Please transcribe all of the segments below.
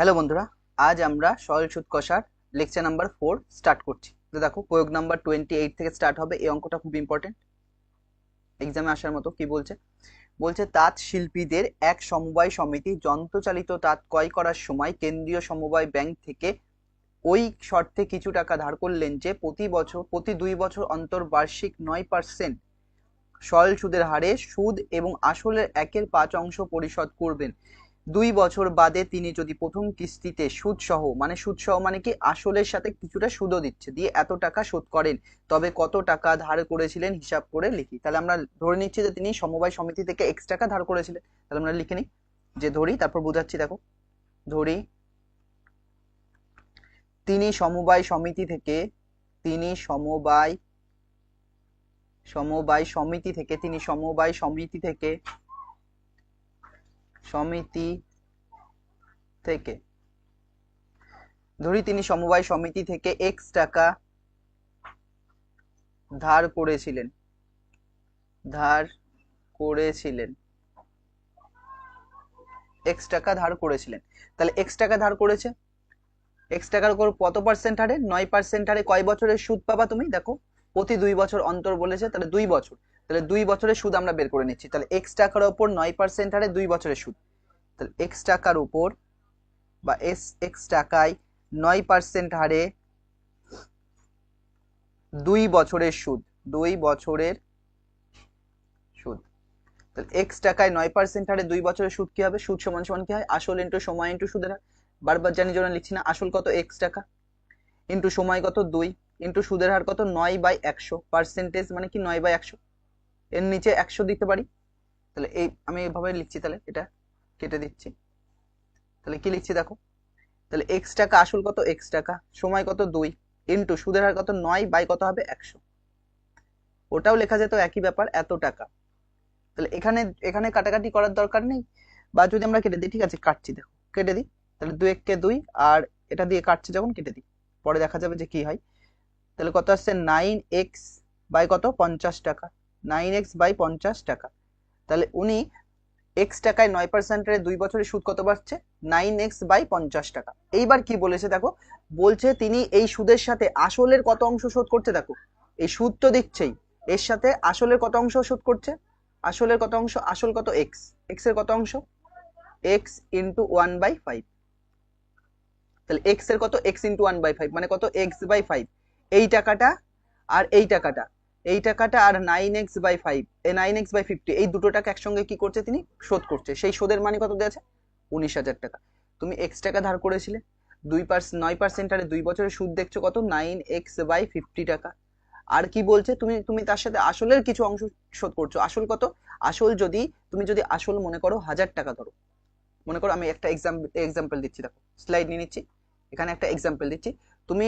Hello বন্ধুরা, আজ আমরা সরল সুদ কষার লেকচার নাম্বার 4 স্টার্ট করছি। তো দেখো, প্রয়োগ নাম্বার 28 থেকে স্টার্ট হবে। এই অঙ্কটা খুব ইম্পর্টেন্ট, এক্সামে আসার মতো। কি বলছে? বলছে তাঁত শিল্পীদের এক সমবায় সমিতি যন্ত্রচালিত তাঁত ক্রয় করার সময় কেন্দ্রীয় সমবায় ব্যাংক থেকে ওই শর্তে কিছু টাকা ধার করলেন যে প্রতি 2 বছর অন্তর বার্ষিক 9% সরল সুদের হারে সুদ এবং আসলের 1/5 পরিশোধ করবেন। 2 বছর বাদে তিনি যদি প্রথম কিস্তিতে সুদ সহ মানে কি আসলের সাথে কিছুটা সুদও দিচ্ছে, দিয়ে এত টাকা শোধ করেন, তবে কত টাকা ধার করেছিলেন হিসাব করে লিখি। তাহলে আমরা ধরে নিচ্ছি যে তিনি সমবায় সমিতি থেকে X টাকা ধার করেছিলেন। তাহলে আমরা লিখে নিই, যে ধরি, তারপর বোঝাচ্ছি। দেখো, ধরি তিনি সমবায় সমিতি থেকে তিনি সমবায় সমবায় সমিতি থেকে তিনি সমবায় সমিতি থেকে সমিতি থেকে ধরি তিনি সমবায় সমিতি থেকে X টাকা ধার করেছিলেন ধার করেছিলেন X টাকা ধার করেছিলেন। তাহলে X টাকা ধার করেছে, X টাকার উপর কত পার্সেন্ট হারে? 9% হারে। কয় বছরের সুদ পাবা তুমি? দেখো, প্রতি 2 বছর অন্তর বলেছে, তাহলে 2 বছর। তাহলে 2 বছরের সুদ আমরা বের করে নিচ্ছি। তাহলে X টাকার উপর 9% হারে 2 বছরের সুদ। তাহলে X টাকার উপর বা X টাকায় 9% হারে 2 বছরের সুদ। 2 বছরের সুদ। তাহলে X টাকায় 9% হারে 2 বছরের সুদ কি হবে? সুদ সমান সমান কি হয়? আসল ইন্টু সময় ইন্টু সুদের হার। বারবার জানি জন্য লিখছি না। আসল কত? X টাকা ইন্টু সময় কত 2 ইন্টু সুদের হার কত 9/100। পার্সেন্টেজ মানে কি 9/100, এর নিচে 100 দিতে পারি। তাহলে এই আমি এইভাবে লিখছি। তাহলে এটা কেটে দিচ্ছি। তাহলে কি লিখছি দেখো, তাহলে X টাকা আসল কত? X টাকা সময় কত 2 ইন্টু সুদের হার কত 9 কত হবে 100। ওটাও লেখা যেত, একই ব্যাপার, এত টাকা। তাহলে এখানে এখানে কাটাকাটি করার দরকার নেই, বা যদি আমরা কেটে দিই, ঠিক আছে কাটছি, দেখো কেটে দিই। তাহলে 2 1 কে 2, আর এটা দিয়ে কাটছে যখন কেটে দিই, পরে দেখা যাবে যে কি হয়। তাহলে কত আসছে? 9x কত? 50 টাকা। 9x 50 টাকা। তাহলে উনি X টাকায় 9% 2 বছরের সুদ কত পাচ্ছে? 9x 50 টাকা। এইবার কি বলেছে দেখো, বলছে তিনি এই সুদের সাথে আসলের কত অংশ শোধ করছে। দেখো, এই সুদ তো দিচ্ছেই, এর সাথে আসলের কত অংশ শোধ করছে? আসলের কত অংশ? আসল কত? X এর কত অংশ? X into 1/5। তাহলে X এর কত? X ইন্টু 1/5 মানে কত? X/5। এই টাকাটা আর এই টাকাটা আর 9x/5, এই 9x/50, এই দুটো টাকা একসঙ্গে কি করছে? তিনি শোধ করছে। সেই শোধের মানে কত দেওয়া আছে? 19,000 টাকা। তুমি X টাকা ধার করেছিলে, 9% হারে 2 বছরের সুদ দেখছো কত? 9x/50 টাকা। আর কি বলছে? তুমি তুমি তার সাথে আসলের কিছু অংশ শোধ করছো। আসল কত? আসল তুমি যদি আসল মনে করো 1000 টাকা ধরো, মনে করো, আমি একটা এক্সাম্পল দিচ্ছি। দেখো, স্লাইড নিয়ে নিচ্ছি, এখানে একটা এক্সাম্পল দিচ্ছি। তুমি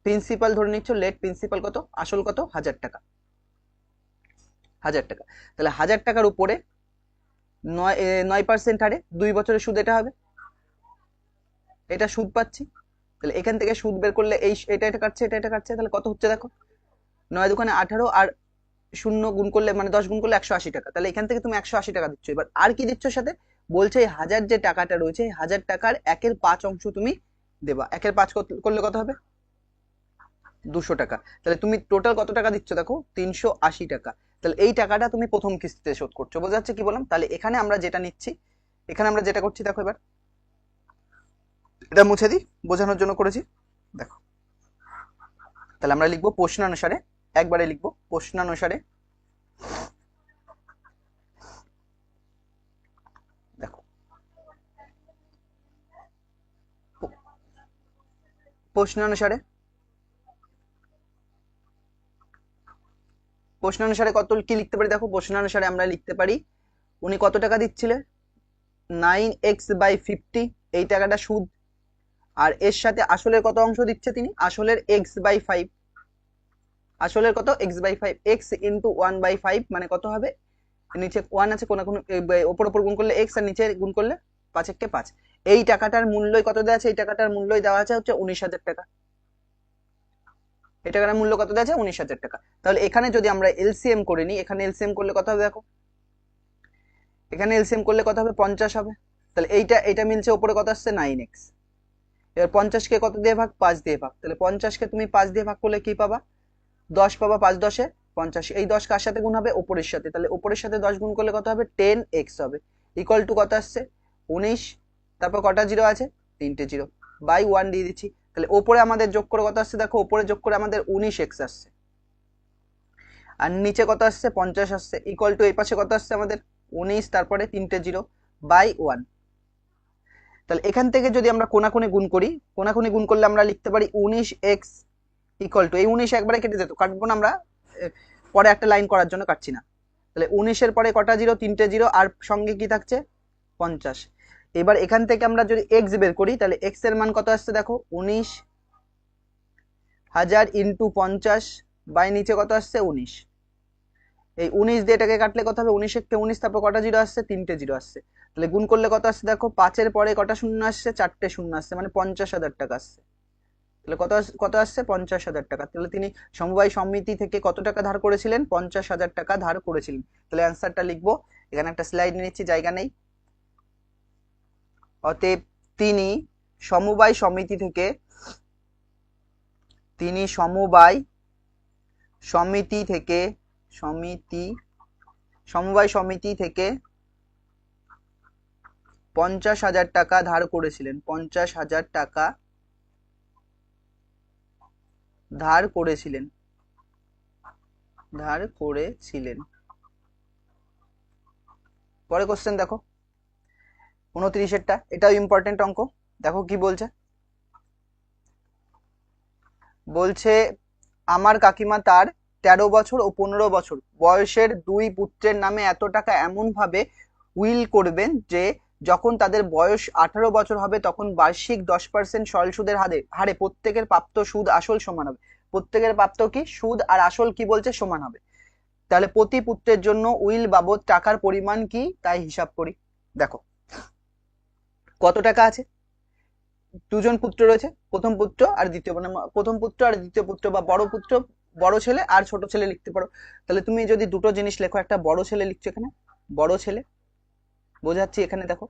প্রিন্সিপাল ধরে নিচ্ছ, লেট প্রিন্সিপাল কত? আসল কত? 1000 টাকা। 1000 টাকা। তাহলে 1000 টাকার উপরে 9% হারে 2 বছরের সুদ এটা হবে, এটা সুদ পাচ্ছি। তাহলে এখান থেকে সুদ বের করলে এটা কাটছে, এটা কাটছে, তাহলে কত হচ্ছে দেখো, 9 দুগুণে 18, আর 0 গুণ করলে মানে 10 গুণ করলে 180 টাকা। তাহলে এখান থেকে তুমি 180 টাকা দিচ্ছ। এবার আর কি দিচ্ছ সাথে? বলছে এই 1000 যে টাকাটা রয়েছে, এই 1000 টাকার 1/5 অংশ তুমি দেবা। 1/5 করলে কত হবে? 200 টাকা। তাহলে তুমি টোটাল কত টাকা দিচ্ছ দেখো? 380 টাকা। তাহলে এই টাকাটা তুমি প্রথম কিস্তিতে শোধ করছো। বোঝা যাচ্ছে কি বললাম? তাহলে এখানে আমরা যেটা নিচ্ছি, এখানে আমরা যেটা করছি, দেখো এবার এটা মুছে দিই, বোঝানোর জন্য করেছি। দেখো, তাহলে আমরা লিখবো প্রশ্নানুসারে, একবারে লিখবো প্রশ্নানুসারে। দেখো, প্রশ্নানুসারে প্রশ্নানুসারে কত কি লিখতে পারি? দেখো, প্রশ্নানুসারে আমরা লিখতে পারি, উনি কত টাকা দিচ্ছিলেন? 9x/50, এই টাকাটা সুদ। আর এর সাথে আসলের কত অংশ দিচ্ছে তিনি? আসলের x/5। আসলের কত? x/5। x ইন্টু 1/5 মানে কত হবে? নিচে 1 আছে, কোন কোন ওপর ওপর গুণ করলে x, আর নিচে গুণ করলে 5 একে 5। এই টাকাটার মূল্যই কত দেওয়া আছে? এই টাকাটার মূল্যই দেওয়া আছে হচ্ছে 19,000 টাকা। এই টাকাটার মূল্য কত দেওয়া আছে? 19,000 টাকা। তাহলে এখানে যদি আমরা এলসিএম করে নিই, এখানে এলসিএম করলে কত হবে দেখো, এখানে এলসিএম করলে কত হবে? 50 হবে। তাহলে এইটা মিলছে, ওপরে কত আসছে 9x। এবার 50কে কত দিয়ে ভাগ, 5 দিয়ে ভাগ। তাহলে 50কে তুমি 5 দিয়ে ভাগ করলে কি পাবা, 10 পাবা। 5 10 50। এই 10 কার সাথে গুণ হবে, ওপরের সাথে। তাহলে ওপরের সাথে 10 গুণ করলে কত হবে, 10x হবে। ইকুয়াল টু কত আসছে, 19। তারপর কটা জিরো আছে, 3টে জিরো, বাই 1 দিয়ে দিচ্ছি। তাহলে ওপরে আমাদের যোগ করে কত আসছে, দেখো ওপরে যোগ করে আমাদের 19x আসছে, আর নিচে কত আসছে, 50 আসছে। ইকুয়াল টু এই পাশে কত আসছে আমাদের, 19, তারপরে 3টে জিরো, বাই 1। তাহলে এখান থেকে যদি আমরা কোনাকুনি গুণ করি, কোনাকুনি গুণ করলে আমরা লিখতে পারি 19x ইকুয়াল টু, এই 19 একবারে কেটে যেত, কাটবো না আমরা, পরে একটা লাইন করার জন্য কাটছি না। তাহলে 19-এর পরে কটা জিরো, 3টে জিরো, আর সঙ্গে কি থাকছে, 50। এবার এখান থেকে আমরা যদি x বের করি, তাহলে x এর মান কত আসছে দেখো, 19,000 ইন্টু 50 বাই নিচে কত আসছে, 19। এই 19 দিয়ে এটাকে কাটলে কত হবে, 19 19, তারপর কটা জিরো আসছে, 3টে জিরো আসছে। তাহলে গুণ করলে কত আসছে দেখো, 5-এর পরে কটা শূন্য আসছে, 4টে শূন্য আসছে, মানে 50,000 টাকা আসছে। তাহলে কত আসছে, 50,000 টাকা। তাহলে তিনি সমবায় সমিতি থেকে কত টাকা ধার করেছিলেন, 50,000 টাকা ধার করেছিলেন। তাহলে অ্যান্সারটা লিখবো, এখানে একটা স্লাইড নিচ্ছি, জায়গা নেই। অতএব তিনি সমবায় সমিতি থেকে, সমবায় সমিতি থেকে 50,000 টাকা ধার করেছিলেন, 50,000 টাকা ধার করেছিলেন। পরে কোশ্চেন দেখো 29-এরটা, এটাও ইম্পর্টেন্ট অঙ্ক। দেখো কি বলছে, আমার কাকিমা তার 13 বছর ও 15 বছর বয়সের দুই পুত্রের নামে এত টাকা এমন ভাবে উইল করবেন যে যখন তাদের বয়স 18 বছর হবে তখন বার্ষিক 10% সরল সুদের হারে প্রত্যেকের প্রাপ্ত সুদ আসল সমান হবে। প্রত্যেকের প্রাপ্ত কি, সুদ আর আসল কি বলছে, সমান হবে। তাহলে প্রতি পুত্রের জন্য উইল বাবদ টাকার পরিমাণ কি, তাই হিসাব করি। দেখো কত টাকা আছে, দুজন পুত্র রয়েছে, প্রথম পুত্র আর দ্বিতীয়, মানে প্রথম পুত্র আর দ্বিতীয় পুত্র, বা বড় পুত্র, বড় ছেলে আর ছোট ছেলে লিখতে পারো। তাহলে তুমি যদি দুটো জিনিস লেখো, একটা বড় ছেলে লিখছো এখানে, বড় ছেলে বোঝাচ্ছি এখানে দেখো,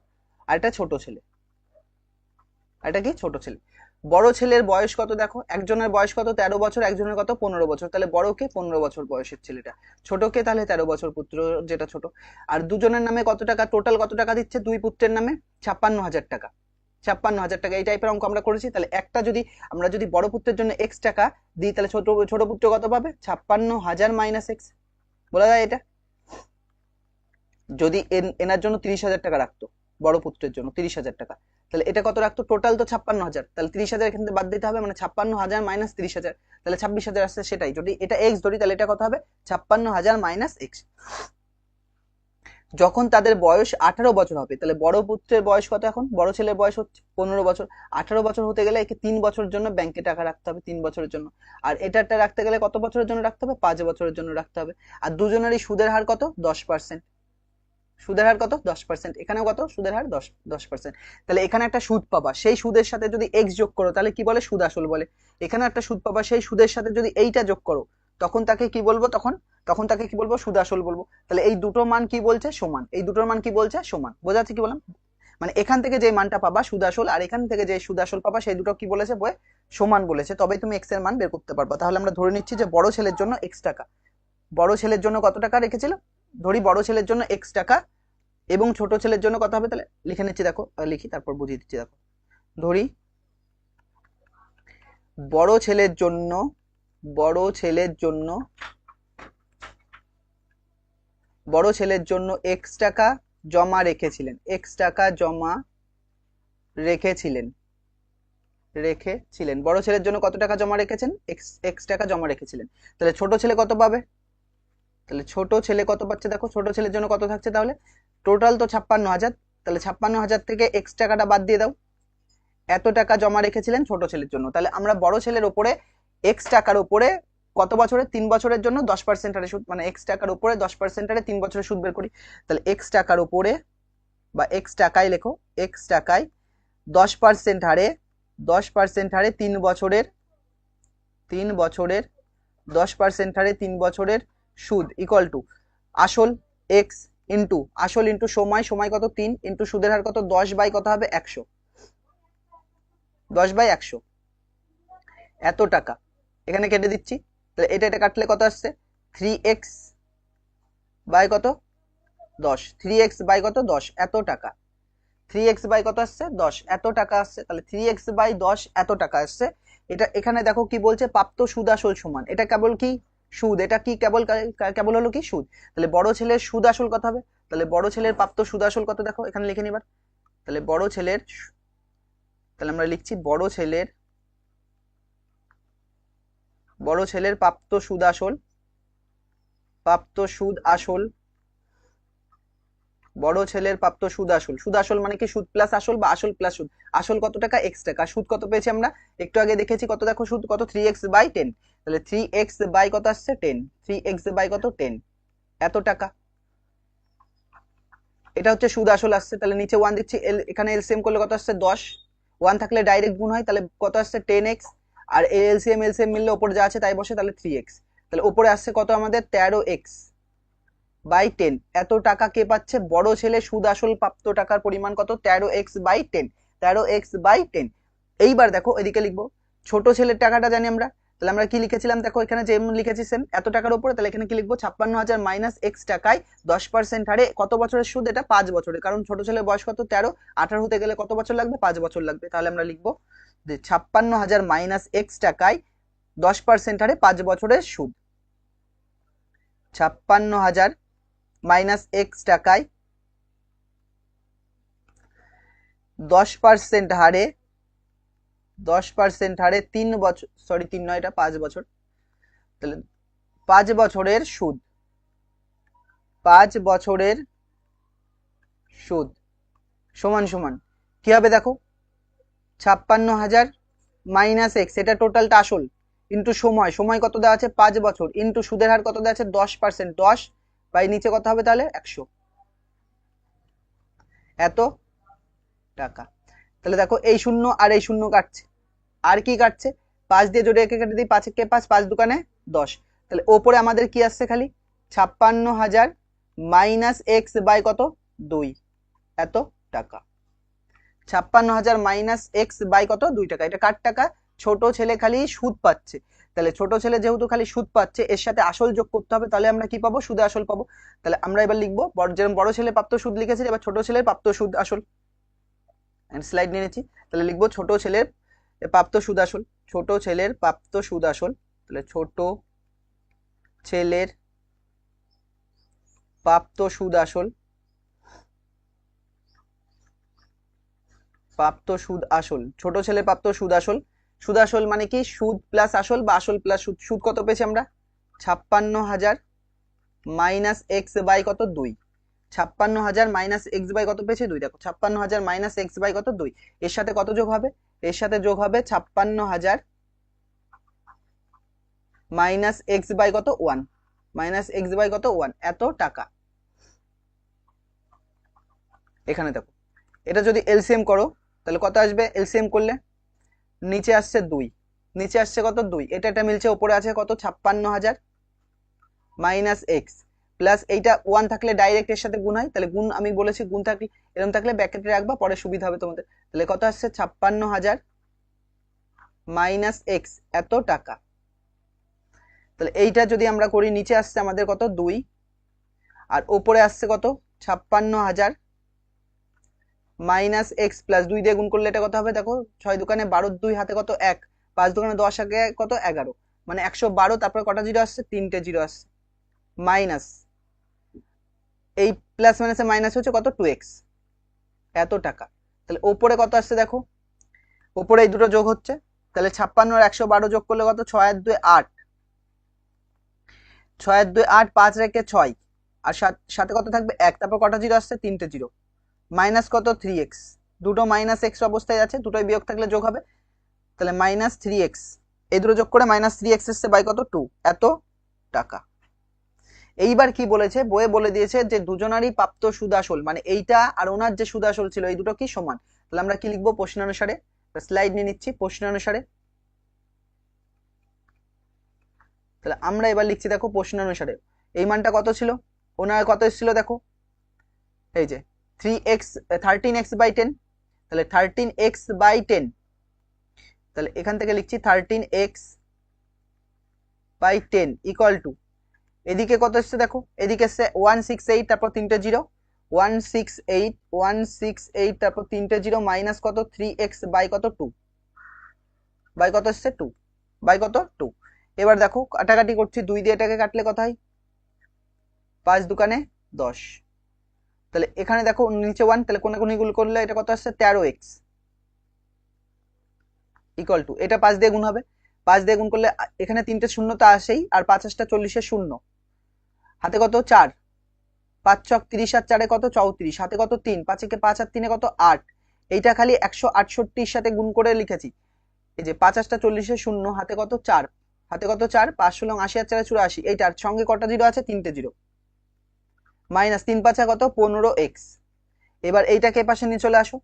আর একটা ছোট ছেলে, এটা কি, ছোট ছেলে। বড় ছেলের বয়স কত দেখো, একজনের বয়স কত, 13 বছর, একজনের কত, 15 বছর। তাহলে বড়কে 15 বছর বয়সের ছেলেটা, ছোটকে তাহলে 13 বছর পুত্র যেটা ছোট। আর দুজনের নামে কত টাকা, টোটাল কত টাকা দিচ্ছে, দুই পুত্রের নামে 56,000 টাকা। 56,000 টাকা, এই টাইপের অঙ্ক আমরা করেছি। তাহলে একটা যদি আমরা যদি বড় পুত্রের জন্য x টাকা দিই, তাহলে ছোট পুত্র কত পাবে, 56,000 মাইনাস x। বলা যায় এটা, যদি এনার জন্য 30,000 টাকা রাখতো, বড় পুত্রের জন্য 30,000 টাকা, তাহলে এটা কত রাখতো, টোটাল তো 56,000, তাহলে 30,000 এখান থেকে বাদ দিতে হবে, মানে 56,000 মাইনাস 30,000, তাহলে 26,000 আসছে। সেটাই যদি এটা x ধরি, তাহলে এটা কত হবে, 56,000 মাইনাস x। যখন তাদের বয়স 18 বছর হবে, তাহলে বড় পুত্রের বয়স কত, এখন বড় ছেলের বয়স হচ্ছে 15 বছর, 18 বছর হতে গেলে একে 3 বছরের জন্য ব্যাংকে টাকা রাখতে হবে, 3 বছরের জন্য। আর এটা রাখতে গেলে কত বছরের জন্য রাখতে হবে, 5 বছরের জন্য রাখতে হবে। আর দুজনেরই সুদের হার কত, 10%। সুদের হার কত, 10%। এখানেও কত, সুদের হার 10%। তাহলে এখানে একটা সুদ পাবা, সেই সুদের সাথে যদি x যোগ করো, তাহলে কি বলে, সুদ আসল বলে। এখানে একটা সুদ পাবা, সেই সুদের সাথে যদি এইটা যোগ করো, তখন তাকে কি বলবো, তখন তাকে কি বলবো, সুদ আসল বলবো। তাহলে এই দুটো মান কি বলছে, সমান। এই দুটোর মান কি বলছে, সমান। বোঝা যাচ্ছে কি বললাম, মানে এখান থেকে যে মানটা পাবা সুদ আসল, আর এখান থেকে যে সুদ আসল পাবা, সেই দুটো কি বলেছে, বই সমান বলেছে, তবেই তুমি x এর মান বের করতে পারবা। তাহলে আমরা ধরে নিচ্ছি যে বড় ছেলের জন্য x টাকা, বড় ছেলের জন্য কত টাকা রেখেছিল, ধরি বড় ছেলের জন্য x টাকা, এবং ছোট ছেলের জন্য কত হবে, তাহলে লিখে নিচ্ছি, দেখো লিখি তারপর বুঝিয়ে দিচ্ছি। দেখো ধরি বড় ছেলের জন্য x টাকা জমা রেখেছিলেন, বড় ছেলের জন্য কত টাকা জমা রেখেছেন, x টাকা জমা রেখেছিলেন। তাহলে ছোট ছেলে কত পাবে, তাহলে ছোট ছেলে কত পাচ্ছে, দেখো ছোট ছেলের জন্য কত থাকছে, তাহলে টোটাল তো 56,000, তাহলে 56,000 থেকে x টাকাটা বাদ দিয়ে দাও, এত টাকা জমা রেখেছিলেন ছোট ছেলের জন্য। তাহলে আমরা বড় ছেলের উপরে x টাকার উপরে কত বছরে, 3 বছরের জন্য 10% হারে সুদ, মানে x টাকার উপরে 10% হারে 3 বছরের সুদ বের করি। তাহলে x টাকার উপরে, বা x টাকায় লেখো, x টাকায় 10% হারে 3 বছরের 10% হারে 3 বছরের সুদ ইকুয়াল টু আসল x ইন্টু আসল ইন্টু সময়, সময় কত 3 ইন্টু সুদের হার কত 10 বাই কত হবে 100, 10 বাই 100 এত টাকা। এখানে কেটে দিচ্ছি, তাহলে এটা কাটলে কত আসছে 3x বাই কত 10, 3x বাই কত 10 এত টাকা, 3x বাই কত আসছে 10 এত টাকা আসছে। তাহলে 3x বাই 10 এত টাকা আসছে। এটা এখানে দেখো কি বলছে, প্রাপ্ত সুদ আসল সমান, এটা কেবল কি সুদ, এটা কি কেবল কেবল হলো কি সুদ। তাহলে বড় ছেলের সুদ আসল কত হবে, তাহলে বড় ছেলের প্রাপ্ত সুদ আসল কত দেখো এখানে লিখে নিবার। তাহলে তাহলে আমরা লিখছি বড় ছেলের প্রাপ্ত সুদ আসল, প্রাপ্ত সুদ আসল, বড় ছেলের প্রাপ্ত সুদ আসল, সুদ আসল মানে কি সুদ প্লাস আসল বা আসল প্লাস সুদ। আসল কত টাকা x টাকা, সুদ কত পেয়েছি আমরা একটু আগে দেখেছি কত দেখো, সুদ কত 3x বাই 10, তাহলে 3x বাই কত আসছে 10, 3x বাই কত 10 এত টাকা। এটা হচ্ছে সুদ আসল আসছে। তাহলে নিচে 1 দিচ্ছি, এখানে এলসিএম করলে কত আসছে 10, 1 থাকলে ডাইরেক্ট গুণ হয়, তাহলে কত আসছে 10x, আর এলসিএম মিললে ওপরে যা আছে তাই বসে, তাহলে 3x, তাহলে ওপরে আসছে কত আমাদের 13x বাই 10 এত টাকা কে পাচ্ছে, বড় ছেলে। সুদ আসল প্রাপ্ত টাকার পরিমাণ কত 13x বাই 10, 13x বাই 10। এইবার দেখো এদিকে লিখবো ছোট ছেলের টাকাটা জানি আমরা, তাহলে আমরা কি লিখেছিলাম দেখো এখানে যেমন লিখেছি সেম এত টাকার উপরে, তাহলে এখানে কি লিখবো 56,000 মাইনাস x টাকায় 10% হারে কত বছরের সুদ, এটা 5 বছরের, কারণ ছোট ছেলের বয়স কত 13, 18 হতে গেলে কত বছর লাগবে 5 বছর লাগবে। তাহলে আমরা লিখবো যে 56,000 মাইনাস x টাকায় 10% হারে 5 বছরের সুদ, 56,000 মাইনাস এক্স টাকায় 10% হারে 10% হারে 3 বছর, সরি 3 নয়, এটা 5 বছর, তাহলে 5 বছরের সুদ, 5 বছরের সুদ সমান সমান কি হবে দেখো 56,000 মাইনাস এক্স, এটা টোটালটা আসল ইন্টু সময়, সময় কত দেওয়া আছে 5 বছর, ইন্টু সুদের হার কত দেওয়া আছে 10%, 10 বাই নিচে কত হবে তাহলে 100 এত টাকা। তাহলে দেখো এই শূন্য আর এই শূন্য কাটছে, আর কি কাটছে 5 দিয়ে জোরে একে কেটে দিই, 5 কে 5, 5 দুকানে 10, তাহলে ওপরে আমাদের কি আসছে খালি 56,000 মাইনাস এক্স বাই কত 2 এত টাকা, 56,000 মাইনাস এক্স বাই কত 2 টাকা। এটা কার টাকা, ছোট ছেলে খালি সুদ পাচ্ছে, তাহলে ছোট ছেলে যেহেতু খালি সুদ পাচ্ছে এর সাথে আসল যোগ করতে হবে, তাহলে আমরা কি পাবো সুদে আসল পাবো। তাহলে আমরা এবার লিখবো যেরকম বড় ছেলে প্রাপ্ত সুদ লিখেছি, এবার ছোট ছেলের প্রাপ্ত সুদ আসল স্লাইড নিয়ে নিচ্ছি। তাহলে লিখবো ছোট ছেলের প্রাপ্ত সুদ আসল, ছোট ছেলের প্রাপ্ত সুদ আসল, তাহলে ছোট ছেলের প্রাপ্ত সুদ আসল, প্রাপ্ত সুদ আসল, ছোট ছেলের প্রাপ্ত সুদ আসল, সুদ আসল মানে কি সুদ প্লাস আসল বা আসল প্লাস সুদ। সুদ কত পেয়েছি আমরা 56,000 মাইনাস এক্স বাই কত 2, 56,000 মাইনাস এক্স বাই কত পেয়েছি 2, দেখো 56,000 মাইনাস এক্স বাই কত 2, এর সাথে কত যোগ হবে, এর সাথে যোগ হবে 56,000 মাইনাস এক্স বাই কত 1, মাইনাস এক্স বাই কত 1 এত টাকা। এখানে দেখো এটা যদি এলসিএম করো তাহলে কত আসবে, এলসিএম করলে নিচে আসছে 2, নিচে আসছে কত 2, এটা মিলছে, উপরে আছে কত 56,000 মাইনাস এক্স প্লাস এইটা 1 থাকলে ডাইরেক্ট এর সাথে গুণ হয়, তাহলে গুণ আমি বলেছি গুণ থাকলে এরকম থাকলে ব্র্যাকেটে রাখবা, পরে সুবিধা হবে তোমাদের। তাহলে কত আসছে 56,000 মাইনাস এক্স এত টাকা। তাহলে এইটা যদি আমরা করি নিচে আসছে আমাদের কত 2, আর ওপরে আসছে কত 56,000 মাইনাস এক্স প্লাস 2 দিয়ে গুণ করলে এটা কত হবে দেখো 6 দোকানে 12, 2 হাতে কত 1, 5 দোকানে 10 আগে কত 11, মানে 112, তারপরে কটা জিরো আসছে 3টে জিরো আসছে, মাইনাস এই প্লাস মাইনাসে মাইনাস হচ্ছে কত 2x এত টাকা। তাহলে ওপরে কত আসছে দেখো, ওপরে এই দুটো যোগ হচ্ছে, তাহলে 56 আর 112 যোগ করলে কত 6 আর 2 8, 6 আর 2 8, 5 রেখে 6, আর সাথে কত থাকবে 1, তারপর কটা জিরো আসছে 3টে জিরো, মাইনাস কত 3x, দুটো মাইনাস এক্স অবস্থায় আছে, দুটোই বিয়োগ থাকলে যোগ হবে, তাহলে মাইনাস 3x, এই দুটো যোগ করে মাইনাস 3x এসছে বাই কত 2 এত টাকা। এইবার কি বলেছে, বইয়ে বলে দিয়েছে যে দুজনারই প্রাপ্ত সুদ আসল, মানে এইটা আর ওনার যে সুদ আসল ছিল এই দুটো কি সমান। তাহলে আমরা কি লিখবো প্রশ্নানুসারে, স্লাইড নিয়ে নিচ্ছি প্রশ্নানুসারে। তাহলে আমরা এবার লিখছি দেখো প্রশ্নানুসারে এই মানটা কত ছিল, ওনার কত এসেছিল দেখো এই যে 3x 13x/10, তাহলে 13x/10, তাহলে এখান থেকে লিখছি 13x/10 ইকুয়াল টু, এদিকে কত এসছে দেখো, এদিকে এসছে 168, তারপর তিনটে জিরো, 168 তারপর তিনটে জিরো মাইনাস কত 3x বাই কত 2, বাই কত এসছে 2, বাই কত 2। এবার দেখো কাটাকাটি করছি, 2 দিয়ে এটাকে কাটলে কত হয়, 5 দুকানে 10, তাহলে এখানে দেখো নিচে 1, তাহলে কোনাকুনি গুলো করলে এটা কত আসছে 13x ইকুয়াল টু, এটা 5 দিয়ে গুণ হবে, 5 দিয়ে গুণ করলে এখানে তিনটে শূন্য তো আসেই, আর 5 8 40 শূন্য, হাতে কত 4, 5 ছক 30 আর 4 কত 34, হাতে কত 3, 5 কে 5 আর 3 কত 8, এইটা খালি 168 সাথে গুণ করে লিখেছি। এই যে 5 8 40 শূন্য, হাতে কত 4, হাতে কত 4, 5 ষোলো 80 আর 4 84, এইটার সঙ্গে কটা জিরো আছে, তিনটে জিরো, মাইনাস 3 5 কত 15x। এবার এইটাকে এপাশে নিয়ে চলে আসো,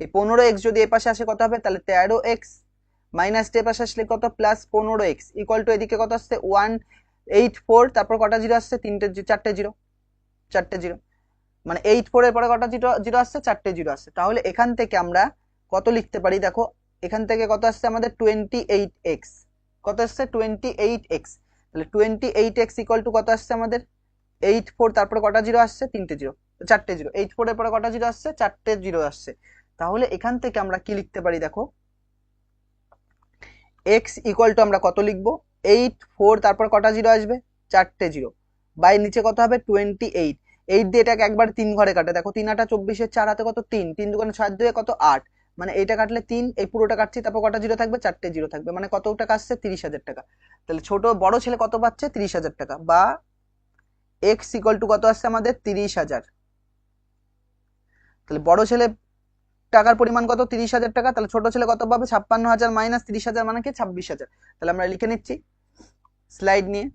এই 15x যদি এপাশে আসে কত হবে, তাহলে 13x মাইনাস এ পাশে আসলে কত প্লাস 15x ইকুয়াল টু, এদিকে কত আসছে 184, তারপর কটা জিরো আসছে, চারটে জিরো, চারটে জিরো, মানে 84 এর পরে কটা জিরো জিরো আসছে, চারটে জিরো আসছে। তাহলে এখান থেকে আমরা কত লিখতে পারি দেখো, এখান থেকে কত আসছে আমাদের 28x, কত আসছে 28x, তাহলে 28x ইকুয়াল টু কত আসছে আমাদের 84, তারপরে কটা জিরো আসছে, তিনটে জিরো, চারটে জিরো, 84 এর পরে কটা জিরো আসছে, চারটে জিরো আসছে। তাহলে এখান থেকে আমরা কি লিখতে পারি দেখো, x ইকুয়াল টু আমরা কত লিখবো 84, তারপর কটা জিরো আসবে, চারটে জিরো, বাই নিচে কত হবে 28, 8 দিয়ে এটাকে একবার 3 ঘরে কাটে, দেখো 3 8 24, 4 হাতে কত 3, 3 দুগুণে 6 2 কত 8, মানে এইটা কাটলে 3, এই পুরোটা কাটছি, তারপর কটা জিরো থাকবে, চারটে জিরো থাকবে, মানে কত টাকা আসছে 30,000 টাকা। তাহলে ছোট বড় ছেলে কত পাচ্ছে 30,000 টাকা, বা x ইকুয়াল টু কত আসছে আমাদের 30,000। তাহলে বড় ছেলে টাকার পরিমাণ কত 30,000 টাকা, তাহলে ছোট ছেলে কত পাবে 56,000 মাইনাস 30,000 মানে কি 26,000। তাহলে আমরা লিখে নিচ্ছি স্লাইড নিয়ে,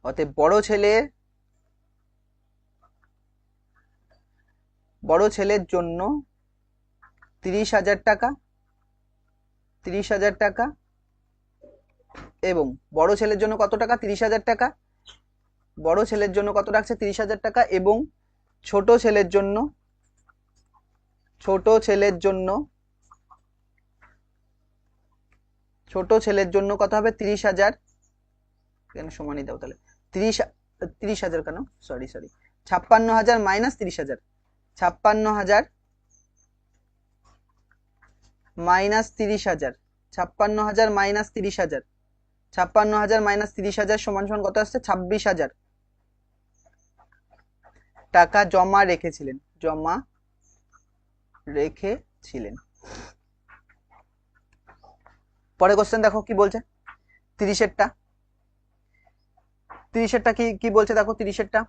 অতএব বড় ছেলের জন্য 30,000 টাকা, 30,000 টাকা, এবং বড় ছেলের জন্য কত টাকা 30,000 টাকা, বড় ছেলের জন্য কত রাখছে 30,000 টাকা, এবং ছোট ছেলের জন্য, ছোট ছেলের জন্য, ছোট ছেলের জন্য কত হবে 30,000, এখানে সমানই দাও তাহলে 30,000 কেন, sorry 56,000 minus 30,000, 56,000 minus 30,000, 56,000 minus 30,000, 56,000 minus 30,000 সমান সমান কত আসছে 26,000 টাকা জমা রেখেছিলেন, জমা রেখেছিলেন। পরে কোশ্চেন দেখো কি বলছে, 30-এরটা কি বলছে দেখো, 30-এরটা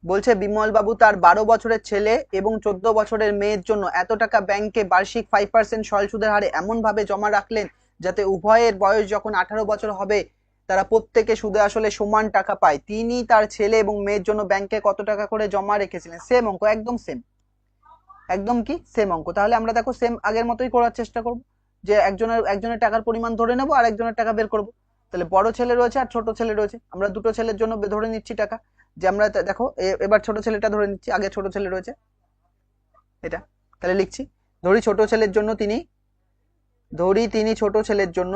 বলছে বিমল বাবু তার 12 বছরের ছেলে এবং 14 বছরের মেয়ের জন্য এত টাকা ব্যাংকে বার্ষিক 5% সরল সুদের হারে এমন ভাবে জমা রাখলেন যাতে উভয়ের বয়স যখন 18 বছর হবে তারা প্রত্যেকে সুদে আসলে সমান টাকা পায়। তিনি তার ছেলে এবং মেয়ের জন্য ব্যাংকে কত টাকা করে জমা রেখেছিলেন, সেম অঙ্ক, একদম সেম, একদম কি সেম অঙ্ক। তাহলে আমরা দেখো সেম আগের মতোই করার চেষ্টা করব, যে একজনের টাকার পরিমাণ ধরে নেব আর একজনের টাকা বের করব। তাহলে বড় ছেলে রয়েছে আর ছোট ছেলে রয়েছে, আমরা দুটো ছেলের জন্য ধরে নিচ্ছি টাকা, যে আমরা দেখো এবার ছোট ছেলেটা ধরে নিচ্ছি, আগে ছোট ছেলে রয়েছে এটা, তাহলে লিখছি ধরি ছোট ছেলের জন্য তিনি, ছোট ছেলের জন্য,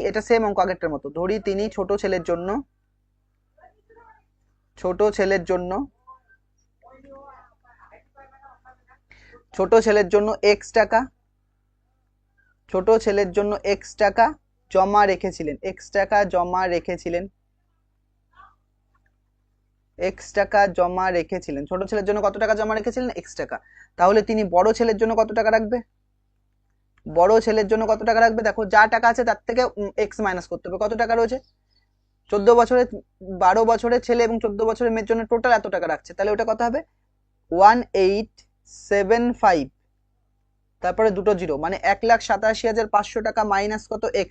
এটা সেম অঙ্ক আগেরটার মতো, তিনি ছোট ছেলের জন্য, ছোট ছেলের জন্য x টাকা, ছোট ছেলের জন্য x টাকা জমা রেখেছিলেন, x টাকা জমা রেখেছিলেন, x টাকা জমা রেখেছিলেন, ছোট ছেলের জন্য কত টাকা জমা রেখেছিলেন x টাকা। তাহলে তিনি বড় ছেলের জন্য কত টাকা রাখবে, বড় ছেলের জন্য কত টাকা রাখবে, দেখো যা টাকা আছে তার থেকে x মাইনাস করতে হবে, কত টাকা রয়েছে 14 বছরের, 12 বছরের ছেলে এবং 14 বছরের মেয়ের জন্য টোটাল এত টাকা রাখছে, তাহলে ওটা কত হবে 1875, তারপরে দুটো জিরো, মানে 1,87,500 টাকা মাইনাস কত x,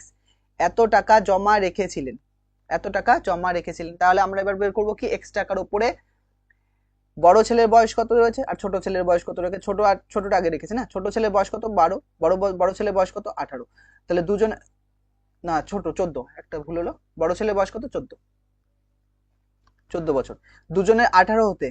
এত টাকা জমা রেখেছিলেন, এত টাকা জমা রেখেছিলেন। তাহলে আমরা এবার বের করবো কি x টাকার উপরে বড় ছেলের বয়স কত রয়েছে আর ছোট ছেলের বয়স কত রয়েছে, ছোট আর ছোটটা আগে রেখেছে না, ছোট ছেলের বয়স কত 12, বড় ছেলের বয়স কত 18, তাহলে দুজন না ছোট 14, একটা ভুল হলো, বড় ছেলের বয়স কত 14 বছর, দুজনের 18 হতে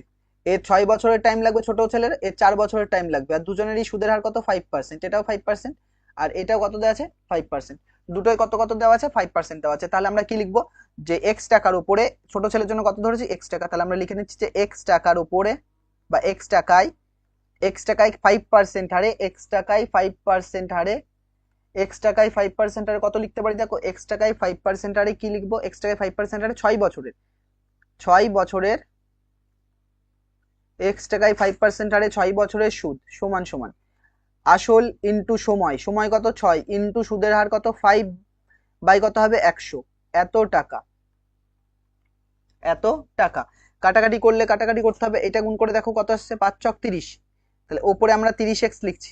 এর 6 বছরের টাইম লাগবে ছোট ছেলের, এর 4 বছরের টাইম লাগবে, আর দুজনেরই সুদের হার কত 5%, এটাও 5% আর এটাও কত দেওয়া আছে 5%, দুটোই কত কত দেওয়া আছে 5% দেওয়া আছে। তাহলে আমরা কি লিখবো যে এক্স টাকার উপরে, ছোট ছেলের জন্য কত ধরেছি এক্স টাকা, তাহলে আমরা লিখে নিচ্ছি যে এক্স টাকার উপরে বা এক্স টাকায় 5% হারে, এক্স টাকায় 5% হারে, এক্স টাকায় 5% হারে কত লিখতে পারি দেখো, এক্স টাকায় 5% হারে কি লিখবো, এক্স টাকায় 5% হারে 6 বছরের এক্স টাকায় 5% হারে 6 বছরের সুদ সমান সমান আসল ইন্টু সময়, সময় কত 6 ইন্টু সুদের হার কত 5 বাই কত হবে 100, এত টাকা, এত টাকা। কাটাকাটি করলে কাটাকাটি করতে হবে, এটা গুণ করে দেখো কত আসছে 5 চক 30, তাহলে ওপরে আমরা 30x লিখছি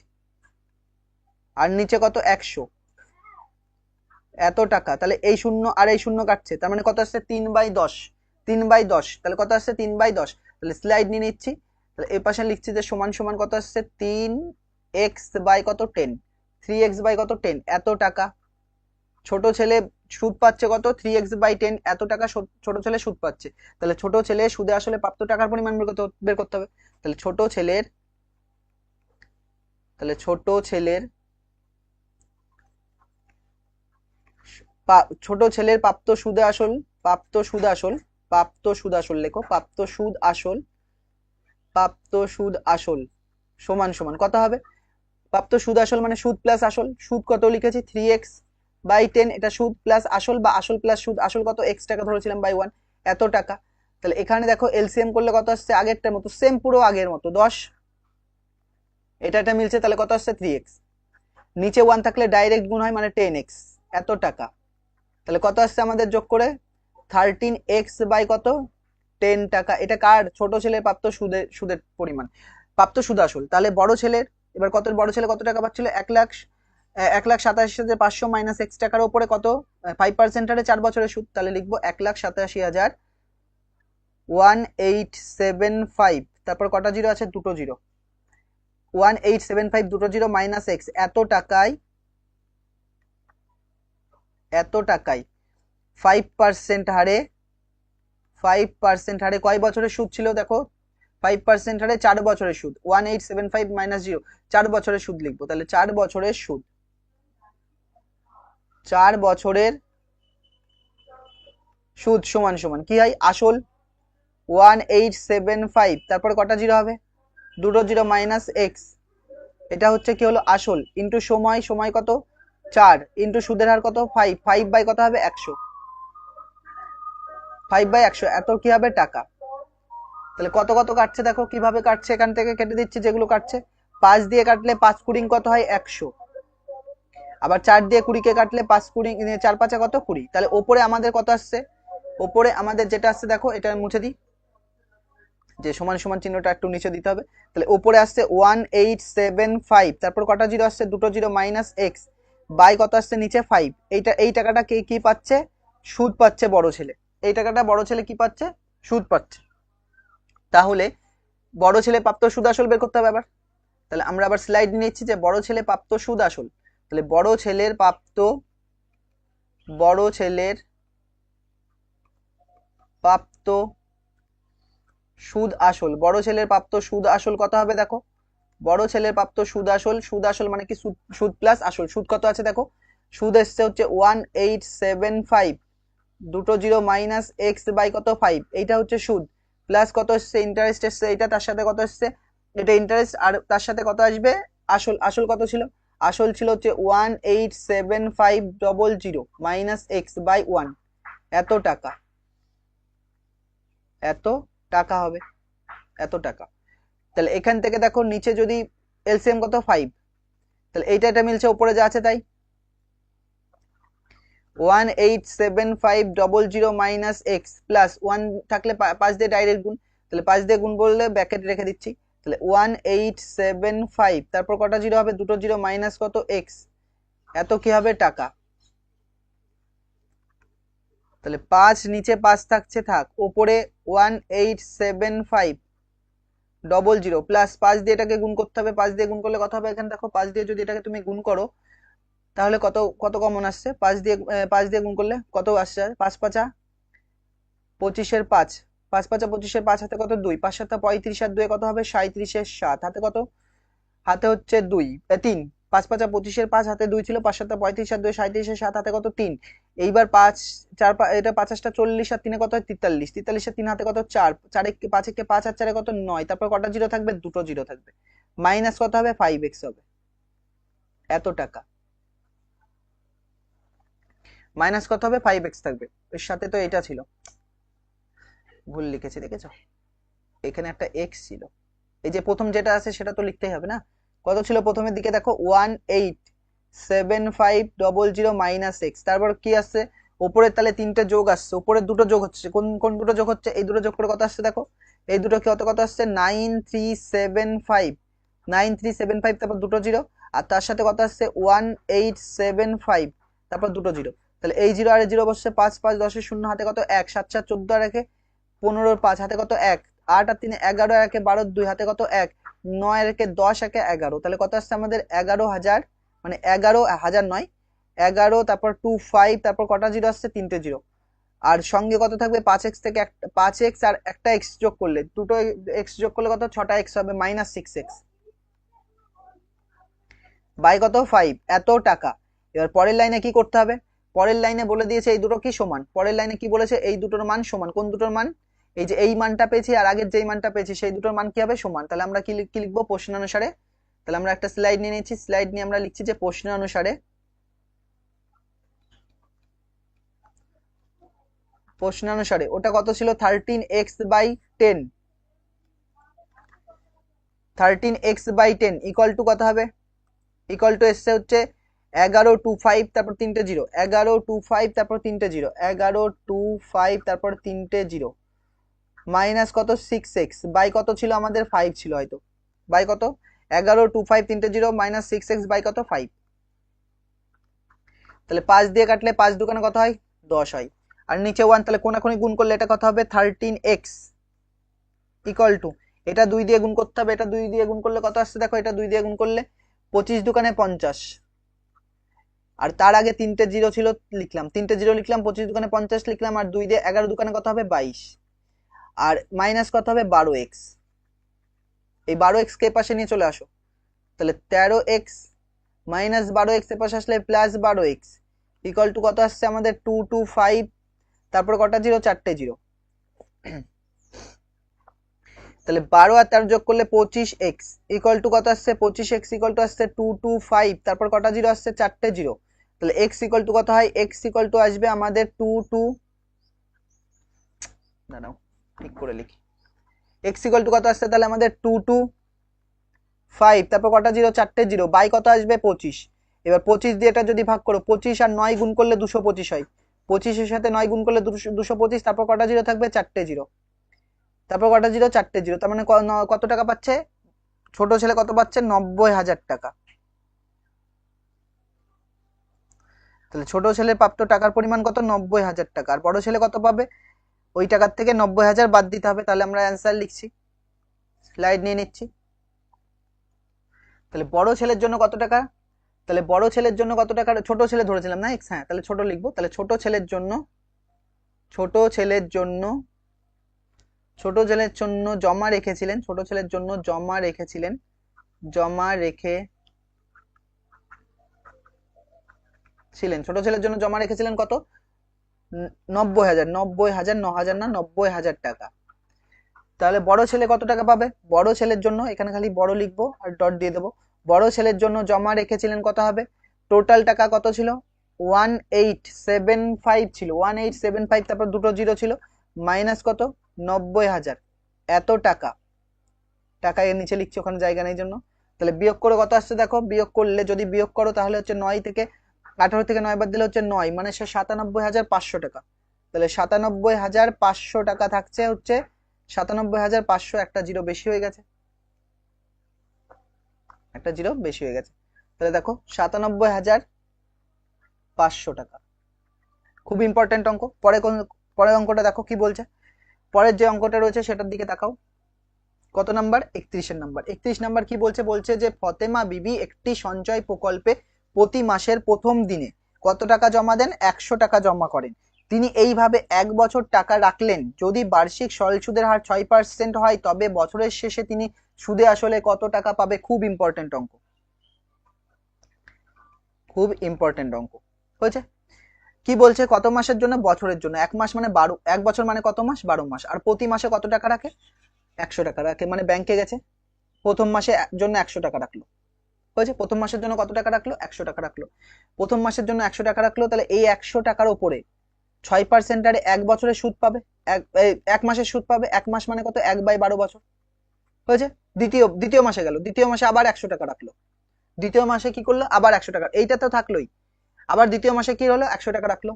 আর নিচে কত 100, এত টাকা। তাহলে এই শূন্য আর এই শূন্য কাটছে, তার মানে কত আসছে 3/10, 3/10, তাহলে কত আসছে 3/10, তাহলে স্লাইড নিয়ে নিচ্ছি, তাহলে এই পাশে লিখছি যে সমান সমান কত আসছে 3x বাই কত 10, 3x বাই কত 10, এত টাকা। ছোট ছেলে সুদ পাচ্ছে কত 3x/10, এত টাকা ছোট ছেলে সুদ পাচ্ছে। তাহলে ছোট ছেলে সুদে আসলে প্রাপ্ত টাকার পরিমাণ বের করতে হবে। তাহলে ছোট ছেলের প্রাপ্ত সুদে আসল, লেখো প্রাপ্ত সুদ আসল সমান সমান কত হবে, প্রাপ্ত সুদ আসল মানে সুদ প্লাস আসল, সুদ কত লিখেছি 3x/10, এটা সুদ প্লাস আসল বা আসল প্লাস সুদ, আসল কত x টাকা ধরেছিলাম বাই 1, এত টাকা। তাহলে এখানে দেখো এলসিএম করলে কত আসছে আগেরটার মতো সেম, পুরো আগের মতো 10, এটা মিলছে, তাহলে কত আসছে 3x, নিচে 1 থাকলে ডাইরেক্ট গুণ হয় মানে 10x, এত টাকা। তাহলে কত আসছে আমাদের যোগ করে 13x বাই কত 10 টাকা। এটা কার, ছোট ছেলের প্রাপ্ত সুদের পরিমাণ, প্রাপ্ত সুদ আসল। তাহলে বড় ছেলের, এবার কত বড় ছেলে কত টাকা পাচ্ছিল 1,87,500 মাইনাস x টাকার উপরে কত 5% হারে 4 বছরের সুদ, তাহলে লিখবো 1,87,1875, তারপর কটা জিরো আছে দুটো জিরো, 1875 দুটো জিরো মাইনাস x, এত টাকায় 5% হারে, 5% হারে কয় বছরের সুদ ছিল দেখো, 5% হারে 4 বছরের সুদ, 1875 মাইনাস 0, 4 বছরের সুদ লিখবো। তাহলে 4 বছরের সুদ, 4 বছরের সুদ সমান সমান কি হয় আসল 1875, তারপরে কটা জিরো হবে দুটো জিরো মাইনাস x, এটা হচ্ছে কি হলো আসল, ইন্টু সময়, সময় কত 4 ইন্টু সুদের হার কত 5, 5 বাই কত হবে 100, 5/100, এত কি হবে টাকা। তাহলে কত কত কাটছে দেখো কিভাবে কাটছে, এখান থেকে কেটে দিচ্ছি যেগুলো কাটছে, 5 দিয়ে কাটলে 5 কুড়ি কত হয় 100, আবার 4 দিয়ে 20 কাটলে 5 কুড়ি 4 5 কত 20, তাহলে ওপরে আমাদের কত আসছে, ওপরে আমাদের যেটা আসছে দেখো, এটা মুছে দিই, যে সমান সমান চিহ্নটা একটু নিচে দিতে হবে। তাহলে উপরে আসছে 1875, তারপর কটা জিরো আসছে দুটো জিরো মাইনাস x বাই কত আসছে নিচে 5, এই টাকাটা কে কি পাচ্ছে সুদ পাচ্ছে বড় ছেলে, এই টাকাটা বড় ছেলে কি পাচ্ছে সুদ পাচ্ছে। তাহলে বড় ছেলে প্রাপ্ত সুদ আসল বের করতে হবে আবার। তাহলে আমরা আবার স্লাইড নিচ্ছি যে বড় ছেলে প্রাপ্ত সুদ আসল, তাহলে বড় ছেলের প্রাপ্ত সুদ আসল, বড় ছেলের প্রাপ্ত সুদ আসল কত হবে দেখো, বড় ছেলের প্রাপ্ত সুদ আসল মানে কি সুদ প্লাস আসল, সুদ কত আছে দেখো, সুদ এসছে হচ্ছে 1875 দুটো জিরো মাইনাস এক্স বাই কত 5, এইটা হচ্ছে সুদ, প্লাস কত এসছে ইন্টারেস্ট এসছে, এটা তার সাথে কত এসছে এটা ইন্টারেস্ট, আর তার সাথে কত আসবে আসল, আসল কত ছিল, আসল ছিল হচ্ছে 187500 মাইনাস এক্স বাই 1, এত টাকা, এত টাকা হবে, এত টাকা। তাহলে এখান থেকে দেখো নিচে যদি এলসিএম কত 5, তাহলে এটা মিলছে উপরে যা আছে তাই, 187500 মাইনাস এক্স প্লাস 1 থাকলে 5 দিয়ে ডাইরেক্ট গুণ, তাহলে 5 দিয়ে গুণ বললে ব্র্যাকেট রেখে দিচ্ছি, তাহলে 1875, তারপর কটা জিরো হবে দুটো জিরো মাইনাস কত এক্স, এত কি হবে টাকা। তাহলে 5 নিচে 5 থাকছে থাক, উপরে 187500 প্লাস 5 দিয়ে এটাকে গুণ করতে হবে, 5 দিয়ে গুণ করলে কত হবে এখানে দেখো, 5 দিয়ে যদি এটাকে তুমি গুণ করো তাহলে কত কত কমন আসছে, 5 দিয়ে গুণ করলে কত আসছে 5 5 25 এর 5, 5 5 25 5 হাতে কত 2, 5 7 35 আর 2 কত হবে 37 এর 7, হাতে কত, হাতে হচ্ছে 2 3, 5 5 25 5 হাতে 2 ছিল, 5 7 35 আর 2 37 এর 7, হাতে কত 3। এইবার 5 4 এটা 5 টা 40 আর 3 কত হয় 43, 43 আর 3 হাতে কত 4, 4 1 5 1 5 আর 4 কত 9, তারপর কটা জিরো থাকবে, দুটো জিরো থাকবে, মাইনাস কত হবে 5x হবে, এত টাকা মাইনাস কত হবে 5x থাকবে। এর সাথে তো এটা ছিল, ভুল লিখেছি দেখেছো, এখানে একটা x ছিল, এই যে প্রথম যেটা আছে সেটা তো লিখতেই হবে না। কত ছিল প্রথমের দিকে দেখো 187500 মাইনাস x, তারপর কি আসছে উপরের তাহলে তিনটে যোগ আসছে, উপরের দুটো যোগ হচ্ছে, কোন কোন দুটো যোগ হচ্ছে, এই দুটো যোগ করে কত আসছে দেখো, এই দুটো কত কত আসছে 9375, তারপর দুটো জিরো, আর তার সাথে কত আসছে 1875, তারপর দুটো জিরো, তাহলে এই জিরো আর জিরো বসছে 5 5 10 শূন্য, হাতে কত 1, 7 4 14 আর 1 15 5, হাতে কত 1, 8 আর 3 11 আর 1 12 2, হাতে কত 1, 9 আর 1 10 1 11, তাহলে কত আসছে আমাদের 11,000, মানে 11,000 নয় 11, তারপর 25, তারপর কটা জিরো আসছে তিনটে জিরো, আর সঙ্গে কত থাকবে 5x থেকে 5x আর একটা x যোগ করলে, দুটো x যোগ করলে কত 6টা x হবে, মাইনাস 6x বাই কত 5, এত টাকা। এবার পরের লাইনে কি করতে হবে, পরের লাইনে বলে দিয়েছে এই দুটো কি সমান, পরের লাইনে কি বলেছে এই দুটোর মান সমান, কোন দুটোর মান, এই যে এই মানটা পেয়েছি আর আগের যেই মানটা পেয়েছি সেই দুটোর মান কি হবে সমান, তাহলে আমরা কি লিখবো প্রশ্নানুসারে, তাহলে আমরা একটা স্লাইড নিয়ে নিচ্ছি, স্লাইড নিয়ে আমরা লিখছি যে প্রশ্নানুসারে, প্রশ্নানুসারে ওটা কত ছিল 13x/10, 13x/10 ইকুয়াল টু কত হবে, ইকুয়াল টু এসছে হচ্ছে 1125, তারপর তিনটে জিরো, 1125 তারপর তিনটে জিরো, 1125 তারপর তিনটে জিরো, মাইনাস কত 6x বাই কত ছিল আমাদের 5 ছিল হয়তো, বাই কত 1125 তিনটে জিরো মাইনাস 6x বাই কত 5, তাহলে 5 দিয়ে কাটলে 5 দুকানে কত হয় 10 হয়, আর নিচে 1, তাহলে কোনাকুনি গুণ করলে এটা কত হবে 13x ইকুয়াল টু, এটা 2 দিয়ে গুণ করতে হবে, এটা 2 দিয়ে গুণ করলে কত আসছে দেখো, এটা 2 দিয়ে গুণ করলে 25 দুকানে 50, আর তার আগে তিনটে জিরো ছিল লিখলাম, তিনটে জিরো লিখলাম, 25 দুকানে 50 লিখলাম, আর 2 দিয়ে 11 দুকানে কত হবে 22, আর মাইনাস কত হবে 12x, এই 12x কে পাশে নিয়ে চলে আসো, তাহলে 13x মাইনাস 12x এর পাশে আসলে প্লাস 12x ইকুয়াল টু কত আসছে আমাদের 225, তারপর কটা জিরো চারটে জিরো, তাহলে 12 আর 13 যোগ করলে 25x ইকুয়াল টু কত আসছে 25x ইকুয়াল টু আসছে 225, তারপর কটা জিরো আসছে চারটে জিরো, তাহলে x ইকুয়াল টু কত হয়, x ইকুয়াল টু আসবে আমাদের 22, দাঁড়াও ঠিক করে লিখি, x ইকুয়াল টু কত আসছে তাহলে আমাদের 225, তারপর কটা জিরো চারটে জিরো, বাই কত আসবে 25, এবার 25 দিয়ে এটা যদি ভাগ করো 25 আর 9 গুণ করলে 225 হয়, 25 এর সাথে 9 গুণ করলে 225, তারপর কটা জিরো থাকবে চারটে জিরো, তারপর কটা জিরো চারটে জিরো, তার মানে কত টাকা পাচ্ছে ছোট ছেলে, কত পাচ্ছে 90,000 টাকা, তাহলে ছোট ছেলের প্রাপ্ত টাকার পরিমাণ কত 90,000 টাকা, আর বড় ছেলে কত পাবে, ওই টাকার থেকে 90,000 বাদ দিতে হবে, তাহলে আমরা অ্যান্সার লিখছি, স্লাইড নিয়ে নিচ্ছি, তাহলে বড় ছেলের জন্য কত টাকা, তাহলে বড় ছেলের জন্য কত টাকা, ছোট ছেলে ধরেছিলাম না এক্স, হ্যাঁ তাহলে ছোট লিখবো, তাহলে ছোট ছেলের জন্য, ছোট ছেলের জন্য, ছোট ছেলের জন্য জমা রেখেছিলেন, ছোট ছেলের জন্য জমা রেখেছিলেন, জমা রেখেছিলেন, ছোট ছেলের জন্য জমা রেখেছিলেন কত 90,000, 90,000 9,000 না 90,000 টাকা, তাহলে বড় ছেলে কত টাকা পাবে, বড় ছেলের জন্য এখানে খালি বড় লিখবো আর ডট দিয়ে দেবো, বড় ছেলের জন্য জমা রেখেছিলেন কত হবে, টোটাল টাকা কত ছিল 1875 ছিল, 1875, তারপর দুটো জিরো ছিল, মাইনাস কত 90,000, এত টাকা, টাকা এর নিচে লিখছি ওখানে জায়গা নেই জন্য, তাহলে বিয়োগ করে কত আসছে দেখো, বিয়োগ করলে যদি বিয়োগ করো তাহলে হচ্ছে 9 থেকে 18 থেকে 9 বাদ দিলে হচ্ছে 9, মানে সে 97,500 টাকা, তাহলে 97,500 টাকা থাকছে হচ্ছে 97,500, একটা জিরো বেশি হয়ে গেছে, একটা জিরো বেশি হয়ে গেছে, তাহলে দেখো 97,500 টাকা, খুব ইম্পর্টেন্ট অঙ্ক। পরের অঙ্কটা দেখো কি বলছে, পরের যে অঙ্কটা রয়েছে সেটার দিকে তাকাও, কত নাম্বার 31 নাম্বার, 31 নাম্বার কি বলছে, বলছে যে ফতেমা বিবি একটি সঞ্চয় প্রকল্পে প্রতি মাসের প্রথম দিনে কত টাকা জমা দেন, 100 টাকা জমা করেন, তিনি এইভাবে 1 বছর টাকা রাখলেন, যদি বার্ষিক সরল সুদের হার 6% হয় তবে বছরের শেষে তিনি সুদে আসলে কত টাকা পাবে? খুব ইম্পর্টেন্ট অঙ্ক, খুব ইম্পর্টেন্ট অঙ্ক হয়েছে। কি বলছে? কত মাসের জন্য? বছরের জন্য। 1 মাস মানে 12, 1 বছর মানে কত মাস? 12 মাস। আর প্রতি মাসে কত টাকা রাখে? 100 টাকা রাখে। মানে ব্যাংকে গেছে, প্রথম মাসে জন্য 100 টাকা রাখলো, হয়েছে। প্রথম মাসের জন্য কত টাকা রাখলো? 100 টাকা রাখলো। প্রথম মাসের জন্য 100 টাকা রাখলো, তাহলে এই 100 টাকার উপরে 6% আরে 1 বছরের সুদ পাবে, 1 মাসের সুদ পাবে। 1 মাস মানে কত? 1/12 বছর, হয়েছে। দ্বিতীয় মাসে গেল, দ্বিতীয় মাসে আবার 100 টাকা রাখলো, দ্বিতীয় মাসে কি করলো? আবার 100 টাকা, এইটা তো থাকলোই। আবার দ্বিতীয় মাসে কি হলো? 100 টাকা রাখলো,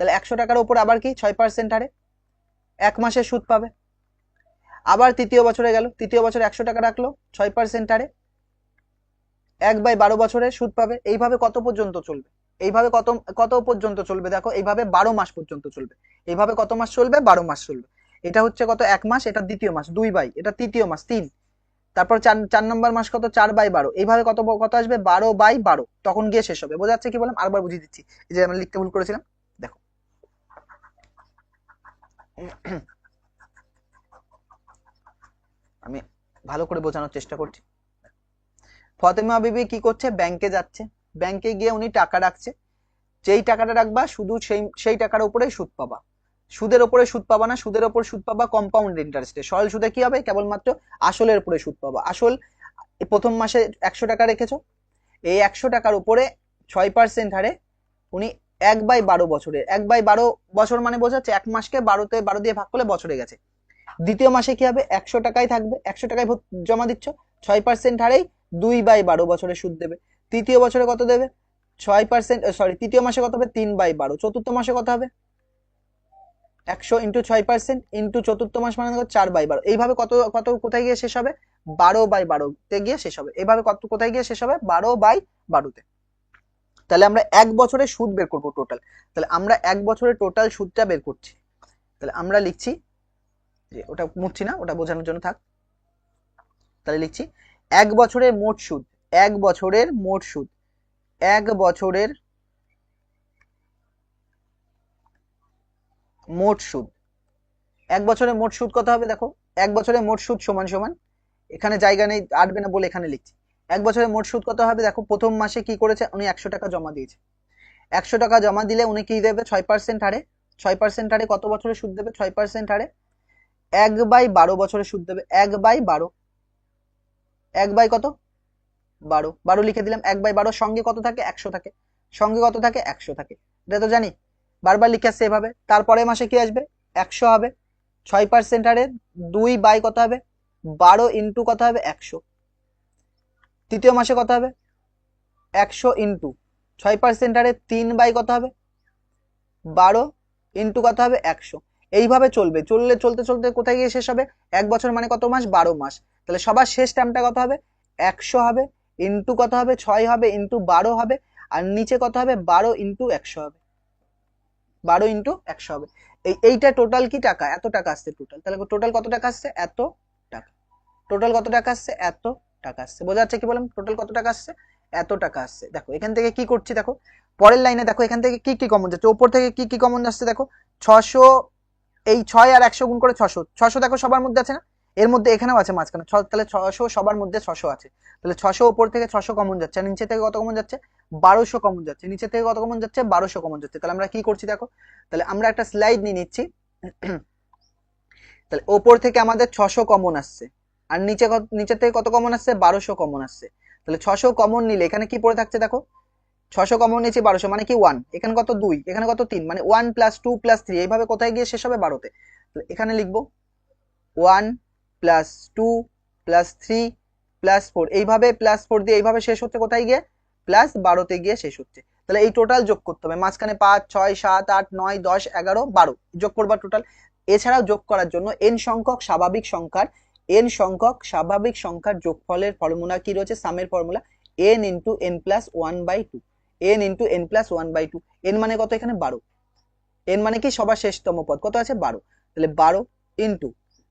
তাহলে 100 টাকার উপর আবার কি 6% হারে 1 মাসের সুদ পাবে। আবার তৃতীয় বছরে গেল, তৃতীয় বছরে 100 টাকা রাখলো, 6% হারে 1/12 বছরের সুদ পাবে। এইভাবে কত পর্যন্ত চলবে? এইভাবে কত কত পর্যন্ত চলবে? দেখো, এইভাবে 12 মাস পর্যন্ত চলবে। এইভাবে কত মাস চলবে? 12 মাস চলবে। এটা হচ্ছে কত? 1 মাস, এটা দ্বিতীয় মাস 2 এটা তৃতীয় মাস 3, তারপর 4 নম্বর মাস কত? 4/12। এইভাবে কত কত আসবে? 12/12, তখন গিয়ে শেষ হবে। বোঝা যাচ্ছে কি বললাম? আরেকবার বুঝিয়ে দিচ্ছি, এই যে আমি লিখতে ভুল করেছিলাম, দেখো। আমি ভালো করে বোঝানোর চেষ্টা করছি। ফতেমা বিবি কি করছে? ব্যাংকে যাচ্ছে, ব্যাংকে গিয়ে উনি টাকা রাখছে। যেই টাকাটা রাখবা শুধু সেই টাকার উপরেই সুদ পাবা, সুদের উপরে সুদ পাবা না, সুদের উপর সুদ পাবা কম্পাউন্ড ইন্টারেস্টে। সরল সুদে কি হবে? কেবলমাত্র আসলের উপরে সুদ পাবা। আসল প্রথম মাসে 100 টাকা রেখেছো, এই 100 টাকার উপরে 6% হারে উনি 1/12 বছরের, 1/12 বছর মানে বোঝাচ্ছে 1 মাসকে 12 দিয়ে ভাগ করলে বছরে গেছে। দ্বিতীয় মাসে কি হবে? 100 টাকাই থাকবে, 100 টাকায় জমা দিচ্ছ, 6% হারেই 2/12 বছরের সুদ দেবে। তৃতীয় বছরে কত দেবে? 6%, সরি, তৃতীয় মাসে কত হবে? 3/12। চতুর্থ মাসে কত হবে? 100 × 6% ইন্টু চতুর্থ মাস মানে 4/12। এইভাবে কত কত কোথায় গিয়ে শেষ হবে? 12/12তে গিয়ে শেষ হবে। এইভাবে কত কোথায় গিয়ে শেষ হবে? 12/12তে। তাহলে আমরা 1 বছরের সুদ বের করবো টোটাল। তাহলে আমরা 1 বছরের টোটাল সুদটা বের করছি। তাহলে আমরা লিখছি, যে ওটা মুছছি না, ওটা বোঝানোর জন্য থাক। তাহলে লিখছি 1 বছরের মোট সুদ, 1 বছরের মোট সুদ, 1 বছরের মোট সুদ, 1 বছরের মোট সুদ কত হবে? দেখো, 1 বছরের মোট সুদ সমান সমান, এখানে জায়গা নেই আটবে না বলে এখানে লিখছি। 1 বছরের মোট সুদ কত হবে? দেখো, প্রথম মাসে কি করেছে? উনি 100 টাকা জমা দিয়েছে। 100 টাকা জমা দিলে উনি কি দেবে? 6% হারে, 6% হারে কত বছরের সুদ দেবে? 6% হারে 1/12 বছরের সুদ দেবে। 1/12, 1/কত? 12 লিখে দিলাম। 1/12 সঙ্গে কত থাকে? 100 থাকে, সঙ্গে কত থাকে? 100 থাকে, এটা তো জানি, বারবার লিখে আসছে এভাবে। তারপরে মাসে কি আসবে? 100 হবে। 6% হারে 2 কত হবে? 12 ইন্টু কত হবে? 100। তৃতীয় মাসে কত হবে? 100 ইন্টু 6% হারে 3 কত হবে? 12 ইন্টু কত হবে? 100। এইভাবে চলবে, চললে চলতে চলতে কোথায় গিয়ে শেষ হবে? 1 বছর মানে কত মাস? 12 মাস। তাহলে সবার শেষ টার্মটা কত হবে? 100 হবে, ইন্টু কত হবে? 6 হবে, ইন্টু 12 হবে, আর নিচে কত হবে? 12 ইন্টু 100 হবে, 12 ইন্টু 100 হবে। এইটা টোটাল কি টাকা? এত টাকা আসছে টোটাল। তাহলে টোটাল কত টাকা আসছে? এত টাকা। টোটাল কত টাকা আসছে? এত টাকা আসছে। বোঝা যাচ্ছে কি বললাম? টোটাল কত টাকা আসছে? এত টাকা আসছে। দেখো এখান থেকে কি করছি, দেখো পরের লাইনে দেখো, এখান থেকে কি কি কমন যাচ্ছে, ওপর থেকে কি কি কমন যাচ্ছে দেখো। 600, এই 6 আর 100 গুণ করে 600, 600 দেখো সবার মধ্যে আছে না, এর মধ্যে এখানেও আছে মাঝখানে, তাহলে 600 সবার মধ্যে 600 আছে। তাহলে 600 ওপর থেকে 600 কমন যাচ্ছে, আর নিচে থেকে কত কমন যাচ্ছে? 1200 কমন যাচ্ছে। নিচে থেকে কত কমন যাচ্ছে? 1200 কমন যাচ্ছে। তাহলে আমরা কি করছি দেখো, তাহলে আমরা একটা স্লাইড নিয়ে নিচ্ছি। তাহলে ওপর থেকে আমাদের 600 কমন আসছে, আর নিচে থেকে কত কমন আসছে? 1200 কমন আসছে। তাহলে 600 কমন নিলে এখানে কি পড়ে থাকছে দেখো, 600 কমন নিয়েছি, 1200 মানে কি 1, এখানে কত 2, এখানে কত 3, মানে 1 + 2 + 3, এইভাবে কোথায় গিয়ে শেষ হবে? 12তে। তাহলে এখানে লিখবো 1 + 2 + 3 + 4, এইভাবে +4 দিয়ে এইভাবে শেষ হচ্ছে কোথায় গিয়ে? +12তে গিয়ে শেষ হচ্ছে। তাহলে এই টোটাল যোগ করতে হবে, মাঝখানে 5 6 7 8 9 10 11 12 যোগ করবা টোটাল। এছাড়াও যোগ করার জন্য n সংখ্যক স্বাভাবিক সংখ্যার যোগফলের ফর্মুলা কি রয়েছে? সামের formula n × n + 1/2, n × n + 1/2। n মানে কত? এখানে 12, n মানে কি? সবার শেষতম পদ কত আছে? 12। তাহলে 12 ইন্টু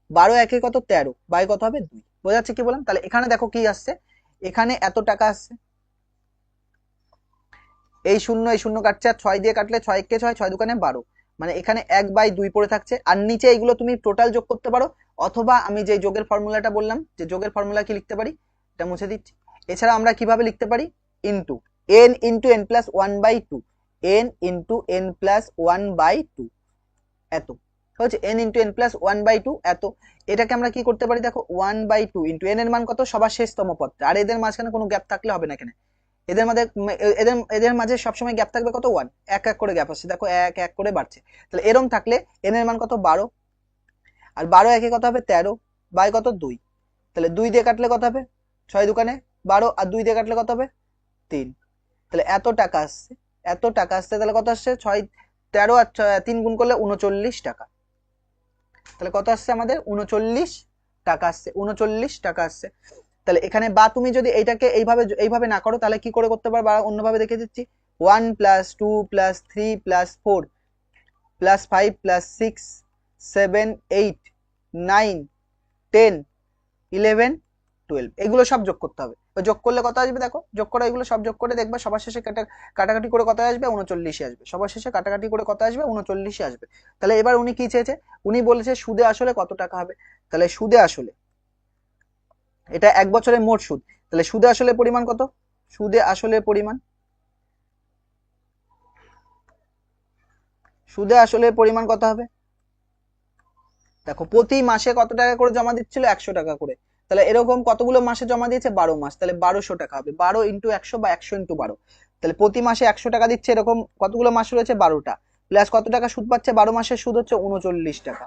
12 একে কত? 13, বাই কত হবে? 2। বোঝা যাচ্ছে কি বললাম? তাহলে এখানে দেখো কি আসছে, এখানে এত টাকা আসছে, এই শূন্য কাটছে, আর 6 দিয়ে কাটলে 6 × 6 6 × 2 = 12, মানে এখানে 1/2 পড়ে থাকছে, আর নিচে এইগুলো তুমি টোটাল যোগ করতে পারো, অথবা আমি যে যোগের ফর্মুলাটা বললাম, যে যোগের ফর্মুলা কি লিখতে পারি, এটা মুছে দিচ্ছি। এছাড়া আমরা কিভাবে লিখতে পারি, into n into n plus 1/2, n into n plus 1/2 এত হচ্ছে, n ইন্টু n প্লাস 1/2 এত। এটাকে আমরা কি করতে পারি দেখো, 1/2 ইন্টু n এর মান কত, সবার শেষতম পদটা, আর এদের মাঝখানে কোনো গ্যাপ থাকলে হবে না এখানে, এদের মাঝে এদের মাঝে সবসময় গ্যাপ থাকবে কত, 1, এক এক করে গ্যাপ আসছে দেখো, এক এক করে বাড়ছে। তাহলে এরম থাকলে n এর মান কত, 12, আর 12 একে কত হবে 13 বাই কত 2, তাহলে 2 দিয়ে কাটলে কত হবে 6 দোকানে 12, আর 2 দিয়ে কাটলে কত হবে 3, তাহলে এত টাকা আসছে, এত টাকা আসছে। তাহলে কত আসছে, 6 13 আর 3 গুণ করলে 39 টাকা। তাহলে কত আসছে আমাদের, 39 টাকা আসছে, 39 টাকা আসছে। তাহলে এখানে বা তুমি যদি এইটাকে এইভাবে না করো, তাহলে কি করে করতে পারো, বা অন্যভাবে দেখে দিচ্ছি, 1 plus 2 plus 3 plus 4 plus 5 plus 6 7 8 9 10 11 12, এগুলো সব যোগ করতে হবে। তো যোগ করলে কত আসবে দেখো, যোগ করে এগুলো সব যোগ করে দেখবে সবার শেষে কাটাকাটি করে কত আসবে, 39 আসবে, সবার শেষে কাটাকাটি করে কত আসবে, 39 আসবে। তাহলে এবার উনি কি চেয়েছে, উনি বলেছে সুদে আসলে কত টাকা হবে। তাহলে সুদে আসলে, এটা 1 বছরের মোট সুদ, তাহলে সুদে আসলে পরিমাণ কত, সুদে আসলে পরিমাণ, সুদে আসলে পরিমাণ কত হবে দেখো, প্রতি মাসে কত টাকা করে জমা দিচ্ছিল, 100 টাকা করে। তাহলে এরকম কতগুলো মাসে জমা দিয়েছে, 12 মাস, তাহলে 1200 টাকা হবে, 12 ইন্টু 100 বা 100 ইন্টু 12, তাহলে প্রতি মাসে 100 টাকা দিচ্ছে, এরকম কতগুলো মাস রয়েছে, 12টা, প্লাস কত টাকা সুদ পাচ্ছে, 12 মাসের সুদ হচ্ছে 39 টাকা।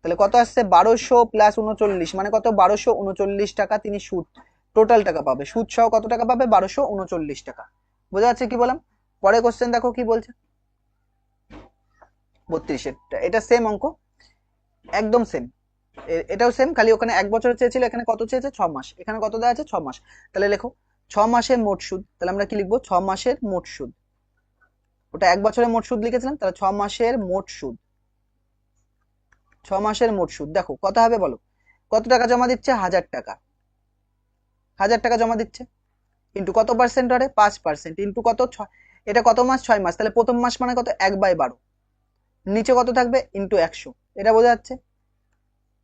তাহলে কত আসছে, 1200 প্লাস 39 মানে কত, 1239 টাকা তিনি সুদ, টোটাল টাকা পাবে, সুদ সহ কত টাকা পাবে, 1239 টাকা। বোঝা যাচ্ছে কি বললাম। পরে কোশ্চেন দেখো কি বলছে, 32, এটা সেম অঙ্ক, একদম সেম, এটাও সেম, খালি ওখানে 1 বছর চেয়েছিল, এখানে কত চেয়েছে, 6 মাস, এখানে কত দেওয়া আছে, 6 মাস। তাহলে লেখো 6 মাসের মোট সুদ, তাহলে আমরা কি লিখবো, 6 মাসের মোট সুদ, ওটা 1 বছরের মোট সুদ লিখেছিলাম, তাহলে 6 মাসের মোট সুদ, 6 মাসের মোট সুদ দেখো কত হবে বলো, কত টাকা জমা দিচ্ছে, 1000 টাকা, 1000 টাকা জমা দিচ্ছে, ইন্টু কত পার্সেন্ট হারে, 5%, ইন্টু কত, এটা কত মাস, 6 মাস, তাহলে প্রথম মাস মানে কত, 1/12, নিচে কত থাকবে, ইন্টু 100, এটা বোঝা যাচ্ছে,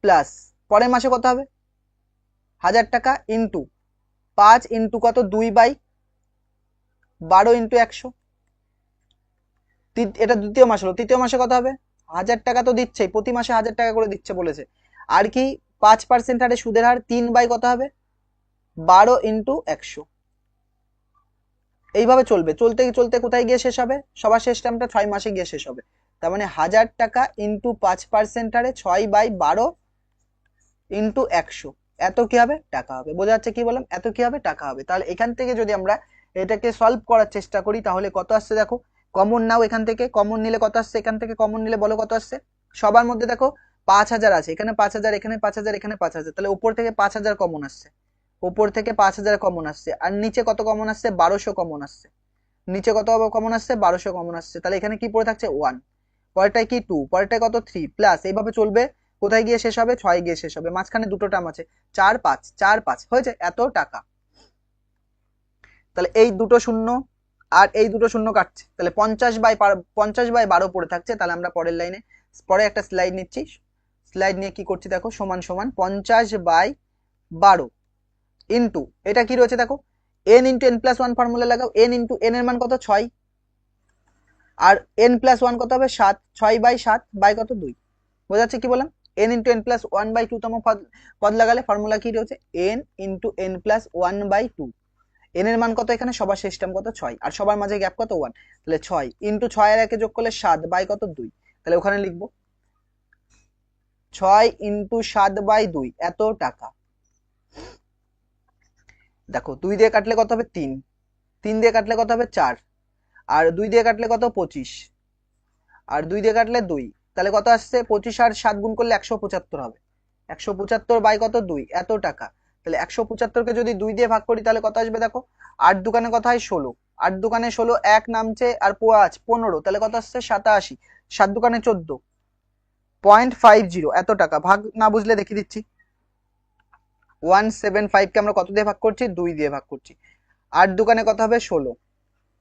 প্লাস পরের মাসে কত হবে, 1000 টাকা ইন্টু 5 ইন্টু কত, 2/12 ইন্টু 100, এটা দ্বিতীয় মাস হলো। তৃতীয় মাসে কত হবে, 1000 টাকা তো দিচ্ছেই, প্রতি মাসে 1000 টাকা করে দিচ্ছে বলেছে, আর কি 5% হারে সুদের হার 3 কত হবে, 12 ইন্টু 100, এইভাবে চলবে, চলতে চলতে কোথায় গিয়ে শেষ হবে, সবার শেষ টার্মটা 6 মাসে গিয়ে শেষ হবে। তার মানে 1000 টাকা ইন্টু 5% হারে 6/12 ইন্টু 100, এত কি হবে, টাকা হবে। বোঝা যাচ্ছে কি বললাম, এত কি হবে, টাকা হবে। তাহলে এখান থেকে যদি আমরা এটাকে সলভ করার চেষ্টা করি, তাহলে কত আসছে দেখো, কমন নাও, এখান থেকে কমন নিলে কত আসছে, এখান থেকে কমন নিলে বলো কত আসছে, সবার মধ্যে দেখো 5000 আছে, এখানে 5000, এখানে 5000, এখানে 5000, তাহলে উপর থেকে 5000 কমন আসছে, উপর থেকে 5000 কমন আসছে, আর নিচে কত কমন আসছে, 1200 কমন আসছে, নিচে কত কমন আসছে, 1200 কমন আসছে। তাহলে এখানে কি পড়ে থাকছে, 1, পরেরটায় কি 2, পরেরটায় কত 3, প্লাস এইভাবে চলবে, কোথায় গিয়ে শেষ হবে, 6 গিয়ে শেষ হবে, মাঝখানে দুটো টার্ম আছে, 4 5 4 5 হয়েছে, এত টাকা। তাহলে এই দুটো শূন্য আর এই দুটো শূন্য কাটছে, তাহলে 50/12 পড়ে থাকছে। তাহলে আমরা পরের লাইনে, পরে একটা স্লাইড নিচ্ছি, স্লাইড নিয়ে কি করছি দেখো, সমান সমান 50/12 ইন্টু, এটা কি রয়েছে দেখো, n into n plus 1 formula লাগাও, n ইন্টু n এর মান কত, 6, আর n প্লাস 1 কত হবে, 7, 6/7 বাই কত, 2, বোঝা যাচ্ছে কি বললাম, n ইন্টু n প্লাস 1/2 তম পদ লাগালে ফর্মুলা কি রয়েছে, n into n plus 1/2, n এর মান কত, এখানে সবার শেষ টার্ম কত, 6, আর সবার মাঝে গ্যাপ কত, 1, তাহলে 6 ইন্টু 6 এর একে যোগ করলে 7 বাই কত, 2, তাহলে ওখানে লিখবো 6 ইন্টু 7/2 এত টাকা। দেখো 2 দিয়ে কাটলে কত হবে, 3, 3 দিয়ে কাটলে কত হবে, 4, আর 2 দিয়ে কাটলে কত, 25, আর 2 দিয়ে কাটলে 2, তাহলে কত আসছে, 25 আর 7 গুণ করলে 175 হবে, 175 বাই কত, 2, এত টাকা। তাহলে 175কে যদি 2 দিয়ে ভাগ করি, তাহলে কত আসবে দেখো, 8 দোকানে কত হয়, 16, 8 দোকানে 16, 1 নামছে আর 5 15, তাহলে কত আসছে, 87, 7 দোকানে 14.50, এত টাকা। ভাগ না বুঝলে দেখিয়ে দিচ্ছি, 175 কে আমরা কত দিয়ে ভাগ করছি, 2 দিয়ে ভাগ করছি, 8 দোকানে কত হবে, 16,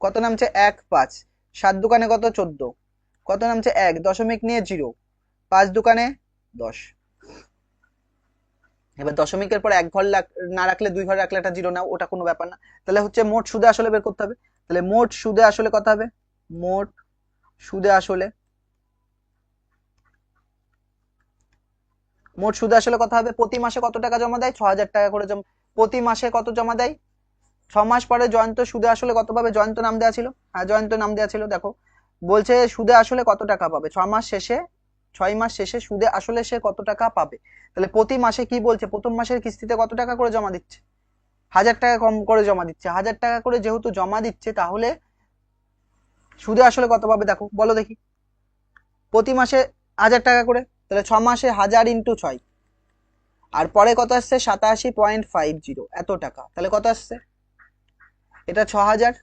কত নামছে, 1 5, 7 দোকানে কত, 14, কত নামছে 1, দশমিক নিয়ে 0, 5 দোকানে 10। এবার দশমিকের পর 1 ঘর না রাখলে 2 ঘর রাখলে একটা 0 নাও, ওটা কোনো ব্যাপার না। তাহলে হচ্ছে মোট সুদে আসলে বের করতে হবে। তাহলে মোট সুদে আসলে কত হবে? মোট সুদে আসলে কত হবে? প্রতি মাসে কত টাকা জমা দেয়? 6000 টাকা করে জমা। প্রতি মাসে কত জমা দেয়? 6 মাস পরে জয়ন্ত সুদে আসলে কত পাবে? জয়ন্ত নাম দেওয়া ছিল, হ্যাঁ জয়ন্ত নাম দেওয়া ছিল। দেখো বলছে সুদে আসলে কত টাকা পাবে 6 মাস শেষে, 6 মাস শেষে সুদে আসলে সে কত টাকা পাবে। তাহলে প্রতি মাসে কি বলছে? প্রথম মাসের কিস্তিতে কত টাকা করে জমা দিচ্ছে? 1000 টাকা কম করে জমা দিচ্ছে। 1000 টাকা করে যেহেতু জমা দিচ্ছে, তাহলে সুদে আসলে কত পাবে দেখো, বলো দেখি। প্রতি মাসে 1000 টাকা করে, তাহলে 6 মাসে 1000 ইন্টু 6, আর পরে কত আসছে? 87.50 এত টাকা। তাহলে কত আসছে? এটা 6000,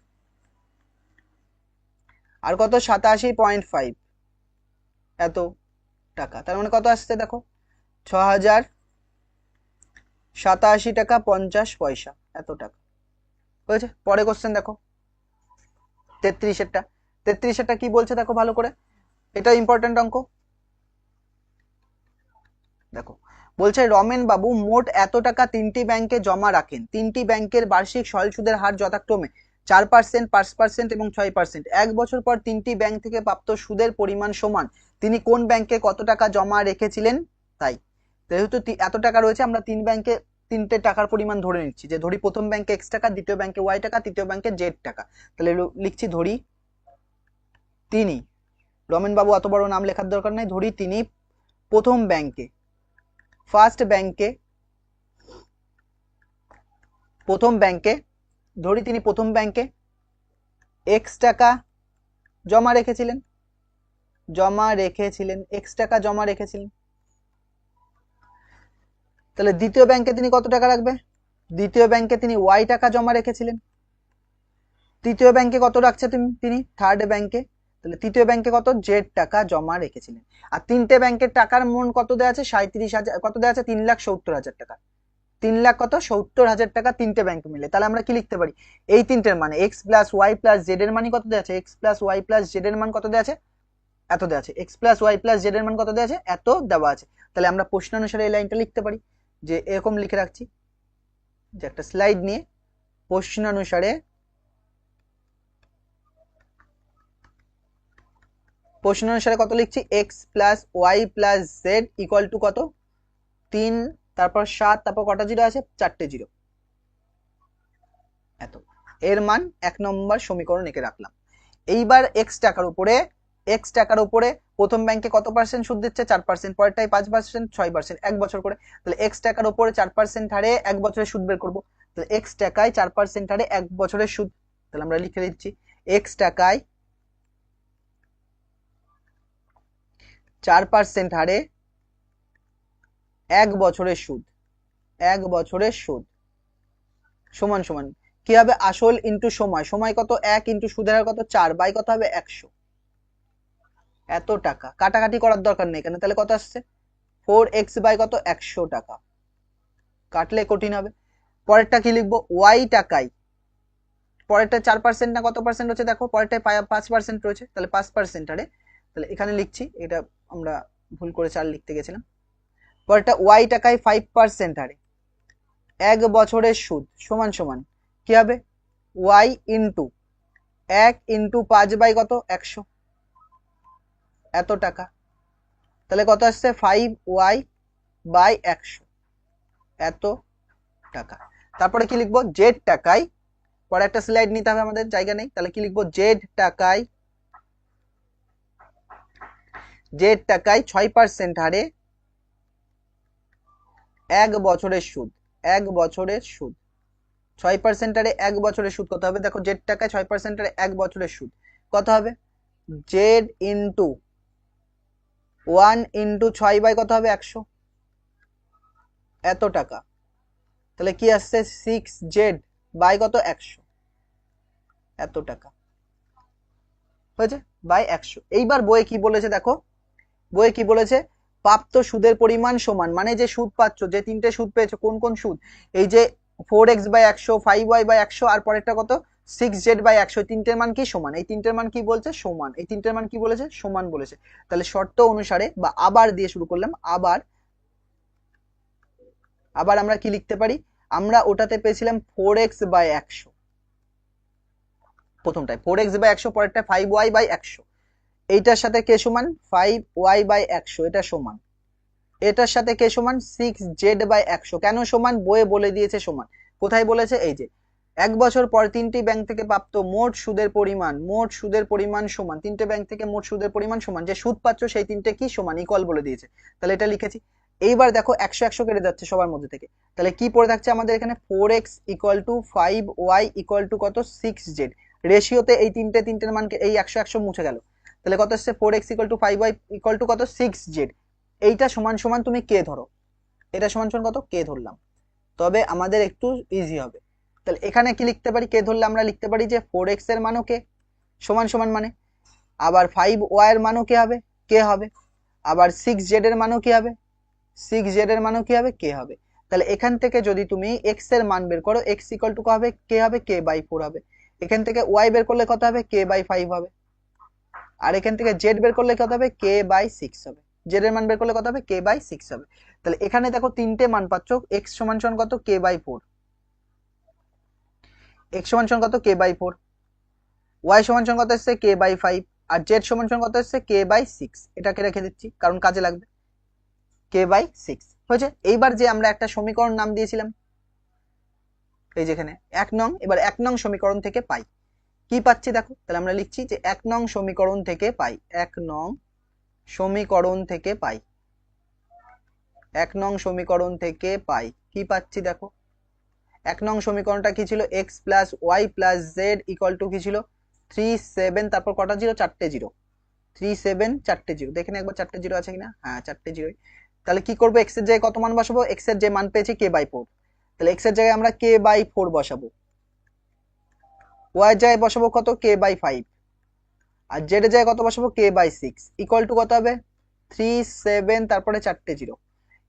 আর কত? 87.5 এত টাকা। তার মানে কত আসছে দেখো? 6087 টাকা 50 পয়সা, এত টাকা হয়েছে। পরে কোশ্চেন দেখো 33 এরটা কি বলছে দেখো ভালো করে, এটা ইম্পর্টেন্ট অঙ্ক। দেখো বলছে রমেন বাবু মোট এত টাকা 3টি ব্যাংকে জমা রাখেন। 3টি ব্যাংকের বার্ষিক সরল সুদের হার যথাক্রমে 4%, 5% এবং 6%। 1 বছর পর 3টি ব্যাংক থেকে প্রাপ্ত সুদের পরিমাণ সমান তিনি কোন ব্যাংকে কত টাকা জমা রেখেছিলেন তাই। যেহেতু এত টাকা রয়েছে, আমরা 3 ব্যাংকে 3টে টাকার পরিমাণ ধরে নিচ্ছি। যে ধরি প্রথম ব্যাংকে x টাকা, দ্বিতীয় ব্যাংকে y টাকা, তৃতীয় ব্যাংকে z টাকা। তাহলে লিখছি ধরি তিনি, রমেন বাবু অত বড় নাম লেখার দরকার নাই, ধরি তিনি প্রথম ব্যাংকে, ফার্স্ট ব্যাংকে, ধরি তিনি প্রথম ব্যাংকে x টাকা জমা রেখেছিলেন, x টাকা জমা রেখেছিলেন। তাহলে দ্বিতীয় ব্যাংকে তিনি কত টাকা রাখবে? দ্বিতীয় ব্যাংকে তিনি y টাকা জমা রেখেছিলেন। তৃতীয় ব্যাংকে কত রাখছে তিনি? থার্ড ব্যাংকে। তাহলে তৃতীয় ব্যাংকে কত? z টাকা জমা রেখেছিলেন। আর 3টে ব্যাংকের টাকার মূল কত দেওয়া আছে? 37,000, কত দেওয়া আছে? 3,70,000 টাকা। 3 লাখ কত? 70,000 টাকা 3টে ব্যাংক মিলে। তাহলে আমরা কি লিখতে পারি? এই 3টের মানে x plus y plus z এর মান কত দেওয়া আছে? x plus y plus z এর মান কত দেওয়া আছে? এত দেওয়া আছে। x plus y plus z এর মান কত দেওয়া আছে? এত দেওয়া আছে। তাহলে আমরা প্রশ্ন অনুসারে এই লাইনটা লিখতে পারি, যে এরকম লিখে রাখছি, যে একটা স্লাইড নিয়ে প্রশ্ন অনুসারে কত লিখছি? x plus y plus z equal to কত? 3, তারপর 7, তারপর কটা জিরো আছে? 4টে জিরো, এত। এর মান 1 নম্বর সমীকরণ এঁকে রাখলাম। এইবার x টাকার উপরে প্রথম ব্যাংকে কত পার্সেন্ট সুদ দিচ্ছে? 4%, পরেরটাই 5%, 6%, 1 বছর করে। তাহলে x টাকার উপরে 4% হারে 1 বছরের সুদ বের করবো। তাহলে x টাকায় 4% হারে 1 বছরের সুদ। তাহলে আমরা লিখে দিচ্ছি x টাকায় 4% হারে 1 বছরের সুদ, 1 বছরের সুদ সমান সমান কি হবে? আসল ইন্টু সময় কত? 1 ইন্টু সুদের হার কত? 4, বাই কত হবে? 100। এত টাকা কাটাকাটি করার দরকার নেই এখানে। তাহলে কত আসছে? 4x বাই কত? 100 টাকা। কাটলে কঠিন হবে। পরেরটা কি লিখবো? y টাকায়, পরেরটা 4% না কত পার্সেন্ট হচ্ছে দেখো, পরেরটায় 5% রয়েছে, তাহলে 5% হারে। তাহলে এখানে লিখছি, এটা আমরা ভুল করে 4 লিখতে গেছিলাম। পরেরটা y টাকায় 5% হারে 1 বছরের সুদ সমান সমান কি হবে? y ইন্টু 1 ইন্টু 5 বাই কত? 100, এত টাকা। তাহলে কত আসছে? 5y বাই 100, এত টাকা। তারপরে কি লিখবো? z টাকায়, পরে একটা স্লাইড নিতে হবে, আমাদের জায়গা নেই। তাহলে কি লিখবো? z টাকায় 6% হারে 1 বছরের সুদ, 1 বছরের সুদ। 6% হারে 1 বছরের সুদ কত হবে? দেখো z টাকায় 6% হারে 1 বছরের সুদ কত হবে? z ইন্টু 1 ইন্টু 6 বাই কত হবে? 100, এত টাকা। তাহলে কি আসছে? 6z বাই কত? 100, এত টাকা হয়েছে, বাই 100। এইবার বইয়ে কি বলেছে দেখো, বইয়ে কি বলেছে? প্রাপ্ত সুদের পরিমাণ সমান, মানে যে সুদ পাচ্ছ, যে 3টে সুদ পেয়েছো, কোন কোন সুদ? এই যে 4x বাই 100, 5y বাই 100, আর পরেরটা কত? 6z/100 তিনটের মান কি সমান, এই তিনটের মান কি বলছে সমান, এই তিনটের মান কি বলেছে সমান বলেছে। তাহলে শর্ত অনুসারে বা আবার দিয়ে শুরু করলাম, আবার আমরা কি লিখতে পারি, আমরা ওটাতে পেয়েছিলাম 4x/100, প্রথমটায় 4x/100, পরেরটা 5y/100, এইটার সাথে কে সমান 5y/100, এটা সমান, এটার সাথে কে সমান 6z/100, কেন সমান বইয়ে বলে দিয়েছে সমান, কোথায় বলেছে এই যে 1 বছর পর তিনটি ব্যাংক থেকে প্রাপ্ত মোট সুদের পরিমাণ সমান, তিনটে ব্যাংক থেকে মোট সুদের পরিমাণ সমান, যে সুদ পাচ্ছ সেই তিনটে কি সমান ইকুয়াল বলে দিয়েছে, তাহলে এটা লিখেছি। এইবার দেখো 100 কেটে যাচ্ছে সবার মধ্যে থেকে, তাহলে কি পড়ে থাকছে আমাদের এখানে 4x = 5y = কত 6z, রেশিওতে এই তিনটের মান এই 100 মুছে গেল, তাহলে কত আসছে 4x = 5y = কত 6z, এইটা সমান সমান তুমি কে ধরো, এটা সমান সমান কত কে ধরলাম, তবে আমাদের একটু ইজি হবে। তাহলে এখানে কি লিখতে পারি, কে ধরলে আমরা লিখতে পারি যে 4x এর মানও কে সমান সমান, মানে আবার 5y এর মানও কে হবে কে হবে, আবার 6z এর মানও কি হবে 6z এর মানও কি হবে কে হবে। তাহলে এখান থেকে যদি তুমি x এর মান বের করো, x = হবে k/4 হবে, এখান থেকে y বের করলে কত হবে k/5 হবে, আর এখান থেকে z বের করলে কত হবে k/6 হবে, z এর মান বের করলে কত হবে k/6 হবে। তাহলে এখানে দেখো তিনটে মান পাচ্ছ, x সমান সমান কত k/4, x সমান সমান কত k/4, y সমান সমান কত আসছে k/5, আর z সমান সমান কত আসছে k/6, এটাকে রেখে দিচ্ছি কারণ কাজে লাগবে, k/6 হয়েছে। এইবার যে আমরা একটা সমীকরণ নাম দিয়েছিলাম এই যেখানে 1 নং, এবার 1 নং সমীকরণ থেকে পাই কি পাচ্ছি দেখো, তাহলে আমরা লিখছি যে 1 নং সমীকরণ থেকে পাই, 1 নং সমীকরণ থেকে পাই, 1 নং সমীকরণ থেকে পাই কি পাচ্ছি দেখো, 1 নং সমীকরণটা কি ছিল x + y + z = কি ছিল 3 7, তারপর কটা জিরো 4টে জিরো, 3 7 4টে জিরো, দেখেন একবার 4টে জিরো আছে কিনা, হ্যাঁ 4টে জিরো। তাহলে কি করব, x এর জায়গায় কত মান বসাবো, x এর যে মান পেয়েছি k/4, তাহলে x এর জায়গায় আমরা k/4 বসাবো, y এর জায়গায় বসাবো কত k/5, আর z এর জায়গায় কত বসাবো k/6 = কত হবে 3 7, তারপরে 4টে জিরো।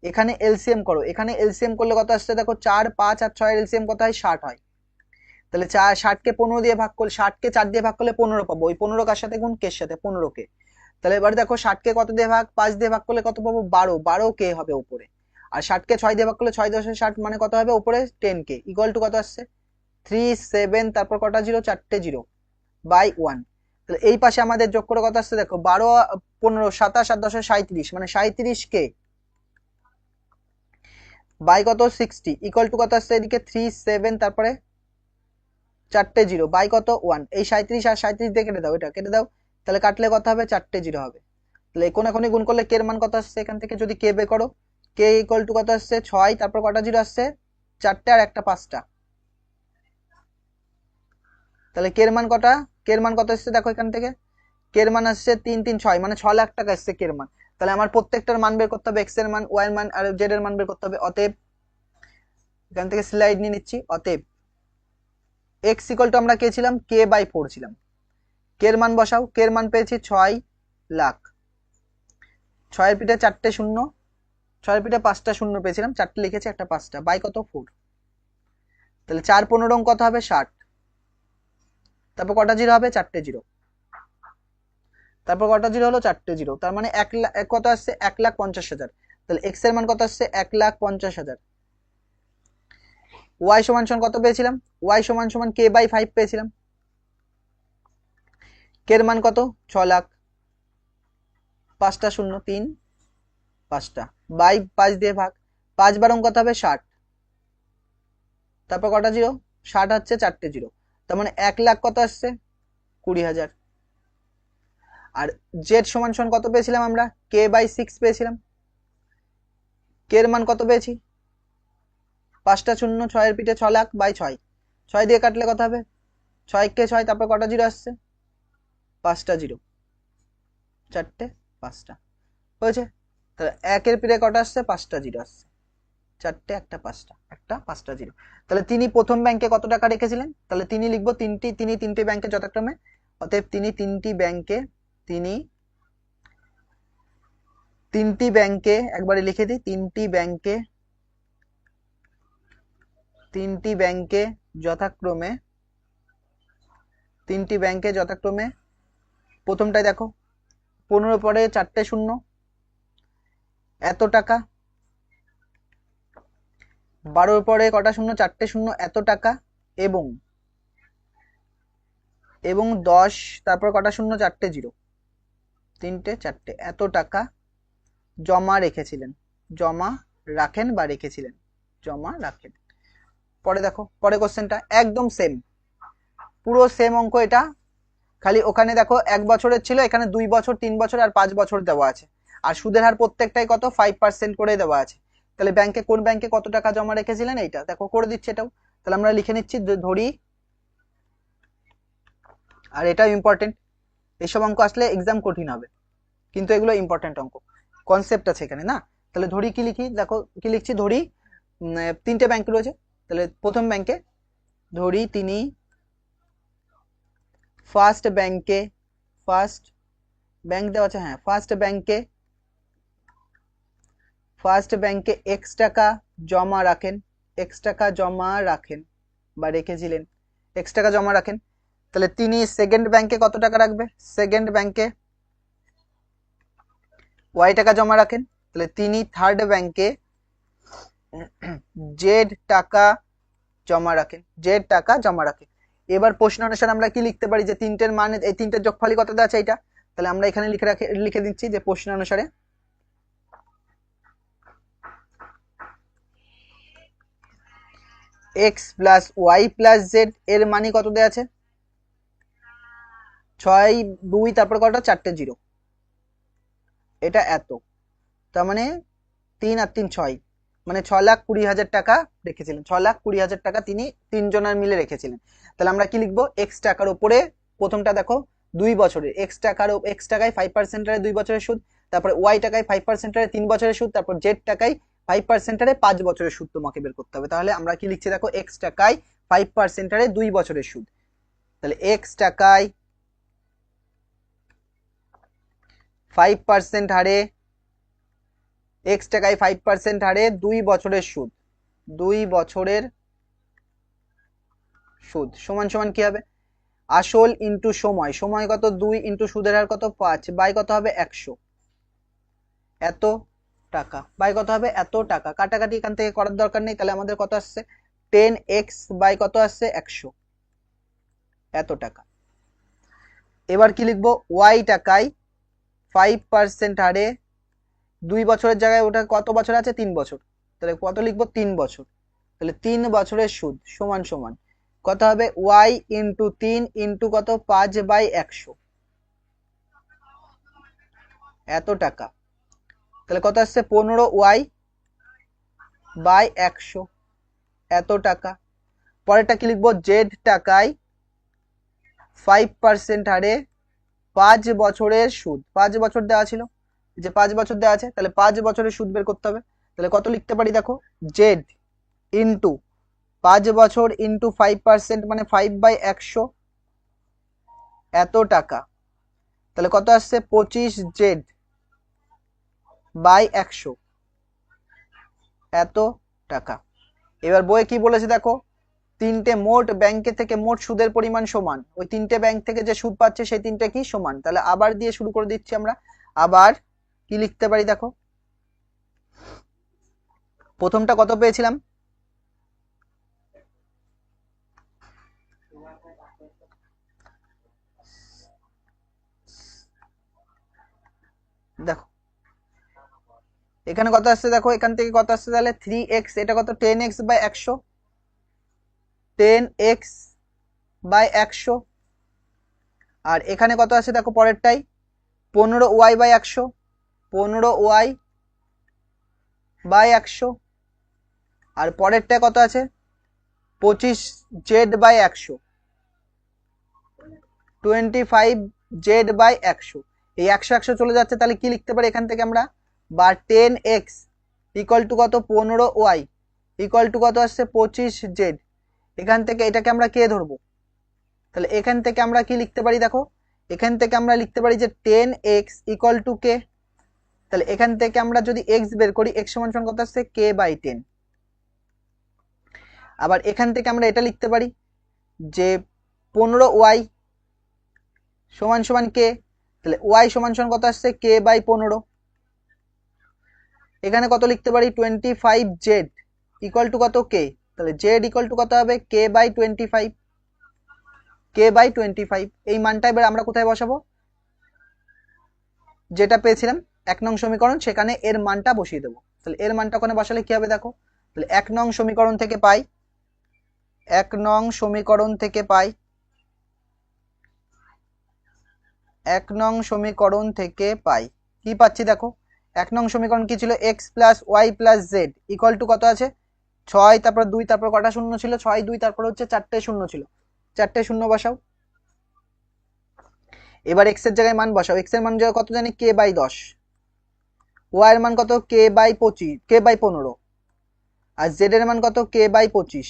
এখানে এলসিএম করো, এখানে এলসিএম করলে কত আসছে দেখো 4 5 আর 6 এর এলসিএম কত হয় 60 হয়, তাহলে 60 কে 15 দিয়ে ভাগ করলে 60 কে 4 দিয়ে ভাগ করলে 15 পাবো, ওই 15 কার সাথে গুণ কের সাথে 15 কে, তাহলে এবার দেখো 60 কে কত দিয়ে ভাগ 5 দিয়ে ভাগ করলে কত পাবো 12, 12 কে হবে উপরে, আর 60 কে 6 দিয়ে ভাগ করলে 6 10 60, মানে কত হবে উপরে 10 কে = কত আসছে 3 7, তারপর কটা জিরো 4টে জিরো বাই 1, তাহলে এই পাশে আমাদের যোগ করে কত আসছে দেখো 12 15 27 আর 10 37, মানে 37 কে বাই কত 60 = কত আসছে এদিকে 3 7, তারপরে 4টে জিরো বাই কত 1, এই 37 আর 37 দিয়ে কেটে দাও, এটা কেটে দাও, তাহলে কাটলে কত হবে 4টে জিরো হবে, তাহলে কোনাকুনি গুণ করলে কে এর মান কত আসছে, এখান থেকে যদি কে বের করো কে = কত আসছে 6, তারপর কটা জিরো আসছে 4টে আর একটা 5টা, তাহলে কে এর মান কটা, কে এর মান কত আসছে দেখো এখান থেকে কে এর মান আসছে 3 3 6, মানে 6 লাখ টাকা আসছে কে এর মান। তাহলে আমার প্রত্যেকটার মান বের করতে হবে, x এর মান y এর মান আর z এর মান বের করতে হবে, অতএব এখান থেকে স্লাইড নিয়ে নিচ্ছি, অতএব x = আমরা কে ছিলাম k/4 ছিলাম, কে এর মান বসাও, কে এর মান পেয়েছি 6 লাখ, 6 এর পিঠে 4টে শূন্য, 6 এর পিঠে 5টা শূন্য পেয়েছিলাম, 4টে লিখেছি একটা 5টা বাই কত 4, তাহলে 4 15 কত হবে 60, তারপর কটা জিরো হবে 4টে জিরো, তারপর কটা জিরো হলো 4টে জিরো, তার মানে 1 লাখ কত আসছে 1,50,000, তাহলে x এর মান কত আসছে 1,50,000, y সমান সমান কত পেয়েছিলাম, y সমান সমান k/5 পেয়েছিলাম, কে এর মান কত 6 লাখ, 5টা শূন্য 3 5টা বাই 5 দিয়ে ভাগ, 5 বারং কত হবে 60, তারপর কটা জিরো 60 হচ্ছে 4টে জিরো, তার মানে 1 লাখ কত আসছে 20,000, আর z সমান সমান কত পেয়েছিলাম আমরা k/6 পেয়েছিলাম, কে এর মান কত পেয়েছি 5টা শূন্য, 6 এর পিঠে 6 লাখ বাই 6, 6 দিয়ে কাটলে কত হবে 6 কে 6, তারপর কটা জিরো আসছে 5টা জিরো, 4টে 5টা হয়েছে, তাহলে 1 এর পিঠে কটা আসছে 5টা জিরো আসছে, 4টে একটা 5টা একটা 5টা জিরো, তাহলে তিনি প্রথম ব্যাংকে কত টাকা রেখেছিলেন, তাহলে তিনি লিখবো তিনি তিনটি ব্যাংকে যথাক্রমে, অতএব তিনি তিনটি ব্যাংকে একবারে লিখে দিই, তিনটি ব্যাংকে যথাক্রমে তিনটি ব্যাংকে যথাক্রমে প্রথমটায় দেখো 15 পরে 4টে শূন্য এত টাকা, 12 পরে কটা শূন্য 4টে শূন্য এত টাকা, এবং 10 তারপর কটা শূন্য 4টে জিরো 3টে 4টে এত টাকা জমা রেখেছিলেন, জমা রাখেন বা রেখেছিলেন, জমা রাখেন। পরে দেখো পরে কোশ্চেনটা একদম সেম, পুরো সেম অঙ্ক এটা, খালি ওখানে দেখো 1 বছরের ছিল, এখানে 2 বছর 3 বছর আর 5 বছর দেওয়া আছে, আর সুদের হার প্রত্যেকটাই কত 5% করে দেওয়া আছে। তাহলে ব্যাংকে কোন ব্যাংকে কত টাকা জমা রেখেছিলেন এইটা দেখো করে দিচ্ছে এটাও। তাহলে আমরা লিখে নিচ্ছি ধরি, আর এটাও ইম্পর্টেন্ট, এইসব অঙ্ক আসলে এক্সাম কঠিন হবে, কিন্তু এগুলো ইম্পর্টেন্ট অঙ্ক, কনসেপ্ট আছে এখানে না। তাহলে ধরি কি লিখি দেখো, কি লিখছি ধরি 3টে ব্যাংক রয়েছে, তাহলে প্রথম ব্যাংকে ধরি তিনি ফার্স্ট ব্যাংকে, ফার্স্ট ব্যাংক দেওয়া আছে, হ্যাঁ ফার্স্ট ব্যাংকে এক্স টাকা জমা রাখেন, এক্স টাকা জমা রাখেন বা রেখেছিলেন, এক্স টাকা জমা রাখেন। তাহলে তিনি সেকেন্ড ব্যাংকে কত টাকা রাখবে, সেকেন্ড ব্যাংকে ওয়াই টাকা জমা রাখেন। তাহলে তিনি থার্ড ব্যাংকে জেড টাকা জমা রাখেন, জেড টাকা জমা রাখেন। এবার প্রশ্ন অনুসারে আমরা কি লিখতে পারি, যে তিনটের মানে এই তিনটের যোগফলই কত দেওয়া আছে এইটা, তাহলে আমরা এখানে লিখে দিচ্ছি যে প্রশ্ন অনুসারে x plus y plus z এর মানে কত দেওয়া আছে 6 2 তারপর কটা 4টে জিরো, এটা এত, তার মানে 3 আর 3 6, মানে 6,20,000 টাকা রেখেছিলেন, 6,20,000 টাকা তিনি তিনজনের মিলে রেখেছিলেন। তাহলে আমরা কি লিখবো, এক্স টাকার উপরে প্রথমটা দেখো 2 বছরের এক্স টাকায় 5% হারে 2 বছরের সুদ, তারপরে ওয়াই টাকায় 5% হারে 3 বছরের সুদ, তারপর জেড টাকায় 5% হারে 5 বছরের সুদ তোমাকে বের করতে হবে। তাহলে আমরা কি লিখছি দেখো, এক্স টাকায় 5% হারে 2 বছরের সুদ, তাহলে এক্স টাকায় 5% হারে, এক্স টাকায় 5% হারে 2 বছরের সুদ, 2 বছরের সুদ সমান সমান কি হবে, আসল ইন্টু সময়, সময় কত 2 ইন্টু সুদের হার কত 5 বাই কত হবে 100, এত টাকা বাই কত হবে এত টাকা, কাটাকাটি এখান থেকে করার দরকার নেই। তাহলে আমাদের কত আসছে 10x বাই কত আসছে 100, এত টাকা। এবার কি লিখবো, ওয়াই টাকায় 5% হারে 2 বছরের জায়গায় ওটা কত বছর আছে 3 বছর, তাহলে কত লিখবো 3 বছর, তাহলে 3 বছরের সুদ সমান সমান কত হবে y ইন্টু 3 ইন্টু কত 5 বাই 100, এত টাকা। তাহলে কত আসছে 15y বাই 100, এত টাকা। পরেরটা কি লিখবো, জেড টাকায় 5% হারে 5 বছরের সুদ, 5 বছর দেওয়া ছিল, যে 5 বছর দেওয়া আছে, তাহলে 5 বছরের সুদ বের করতে হবে। তাহলে কত লিখতে পারি দেখো, জেড ইন্টু 5 বছর ইন্টু 5% মানে 5 বাই 100, এত টাকা। তাহলে কত আসছে 25 জেড বাই 100, এত টাকা। এবার বইয়ে কি বলেছে দেখো, তিনটে মোট ব্যাংকে থেকে মোট সুদের পরিমাণ সমান, ওই তিনটে ব্যাংক থেকে যে সুদ পাচ্ছে সেই তিনটে কি সমান। তাহলে আবার দিয়ে শুরু করে দিচ্ছি আমরা, আবার কি লিখতে পারি দেখো, প্রথমটা কত পেয়েছিলাম, দেখো এখানে কত আসছে দেখো, এখান থেকে কত আসছে তাহলে 3x, এটা কত 10x বাই 100, 10x বাই 100, আর এখানে কত আছে দেখো পরেরটাই 15y বাই 100, 15y বাই 100, আর পরেরটা কত আছে 25z বাই 100, 25z বাই 100, এই 100 100 চলে যাচ্ছে, তাহলে কি লিখতে পারি এখান থেকে আমরা, বা 10x ইকুয়াল টু কত 15y ইকুয়াল টু কত আসছে 25z, এখান থেকে এটাকে আমরা কে ধরবো, তাহলে এখান থেকে আমরা কি লিখতে পারি দেখো, এখান থেকে আমরা লিখতে পারি যে 10x ইকুয়াল টু কে, তাহলে এখান থেকে আমরা যদি x বের করি x সমান সমান কত আসছে k বাই 10, আবার এখান থেকে আমরা এটা লিখতে পারি যে 15y সমান সমান কে, তাহলে ওয়াই সমান সমান কত আসছে কে বাই 15। এখানে কত লিখতে পারি 25z ইকুয়াল টু কত কে, তাহলে জেড ইকুয়াল টু কত হবে কে বাই 25, কে বাই 25। এই মানটা এবার আমরা কোথায় বসাবো, যেটা পেয়েছিলাম 1 নং সমীকরণ সেখানে এর মানটা বসিয়ে দেবো। তাহলে এর মানটা ওখানে বসালে কি হবে দেখো, তাহলে 1 নং সমীকরণ থেকে পাই, 1 নং সমীকরণ থেকে পাই, 1 নং সমীকরণ থেকে পাই কি পাচ্ছি দেখো, 1 নং সমীকরণ কি ছিল x plus y plus z equal to কত আছে 6, তারপর 2, তারপর কটা শূন্য ছিল 6 2, তারপর হচ্ছে 4টে শূন্য ছিল, 4টে শূন্য বসাও। এবার এক্স এর জায়গায় মান বসাও, এক্স এর মান কত জানি কে বাই 10, ওয়াই এর মান কত কে বাই 25, কে বাই 15, আর জেড এর মান কত কে বাই 25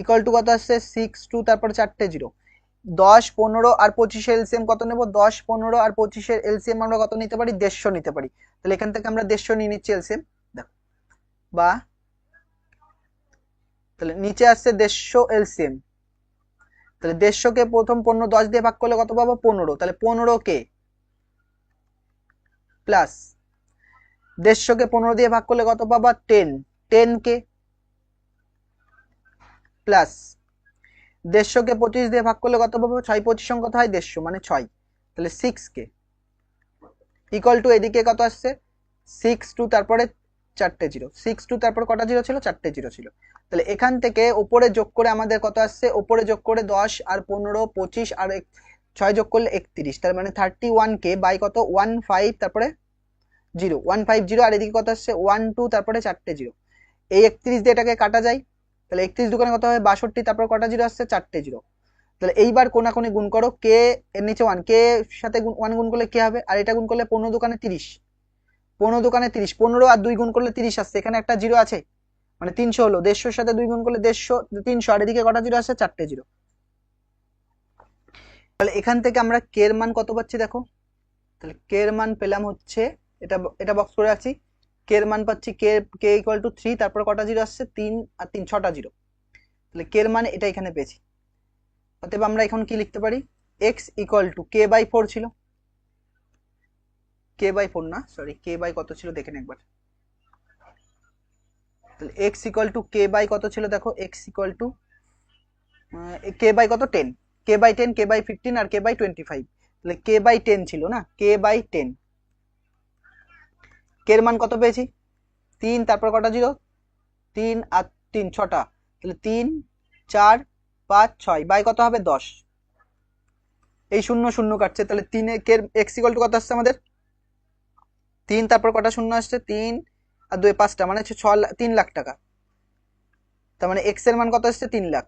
ইকুয়াল টু কত আসছে 6 2, তারপর 4টে 0। 10 15 আর 25 এর এলসিএম কত নেব, 10 15 আর 25 এর এলসিএম আমরা কত নিতে পারি 150 নিতে পারি। তাহলে এখান থেকে আমরা 150 নিয়ে নিচ্ছি এলসিএম, দেখো বা তাহলে নিচে আসছে 150 এলসিএম, তাহলে 150 কে প্রথম 15 10 দিয়ে ভাগ করলে কত পাবো 15, তাহলে 15 কে প্লাস 150 কে 15 দিয়ে ভাগ করলে কত পাবা 10, 10 কে প্লাস 150 কে 25 দিয়ে ভাগ করলে কত পাবো 6 25 কত হয় 150 মানে 6, তাহলে 6 কে ইকুয়াল টু এদিকে কত আসছে 6 2, তারপরে 4টে 0, 6 2 তারপর কটা 0 ছিল 4টে 0 ছিল। তাহলে এখান থেকে উপরে যোগ করে আমাদের কত আসছে, উপরে যোগ করে 10 আর 15 25 আর 6 যোগ করলে 31, তার মানে 31 কে বাই কত 15, তারপরে 0 150, আর এদিকে কত আসছে 1 2, তারপরে 4টে 0। এই 31 দিয়ে এটাকে কাটা যায়, তাহলে 31 দোকানে কত হবে 62, তারপর কটা 0 আসছে 4টে 0। তাহলে এইবার কোনাকুনি গুণ করো, কে এর নিচে 1, কে সাথে 1 গুণ করলে কি হবে, আর এটা গুণ করলে 15 দোকানে 30, 15 দোকানে 30, 15 আর 2 গুণ করলে 30 আসছে, এখানে একটা 0 আছে মানে 300 হলো, 150 সাথে 2 গুণ করলে 150 300, আর এদিকে কটা 0 আসছে 4টে 0। তাহলে এখান থেকে আমরা কে এর মান কত পাচ্ছি দেখো, তাহলে কে এর মান পেলাম হচ্ছে এটা, এটা বক্স করে রাখছি, কে এর মান পাচ্ছি কে কে ইকুয়াল টু 3, তারপর কটা 0 আসছে 3 আর 3 6টা 0, তাহলে কে এর মান এটা এখানে পেয়েছি। অতএব আমরা এখন কি লিখতে পারি, x equal to k by 4 ছিল, কে বাই 4 না সরি কে বাই কত ছিল দেখেন একবার, তাহলে x equal to k by কত ছিল দেখো, x equal to k by কত 10, কে বাই 10, কে বাই 15 আর কে বাই 25, তাহলে কে বাই 10 ছিল না, কে বাই 10, কে এর মান কত পেয়েছি 3, তারপর কটা 0 3 আর 3 6টা, তাহলে 3 4 5 6 বাই কত হবে 10, এই শূন্য শূন্য কাটছে, তাহলে 3 কে এক্স ইকুয়াল টু কত আসছে আমাদের 3, তারপর কটা শূন্য আসছে 3 আর 2 5টা মানে হচ্ছে 3 লাখ টাকা, তার মানে এক্স এর মান কত আসছে 3 লাখ।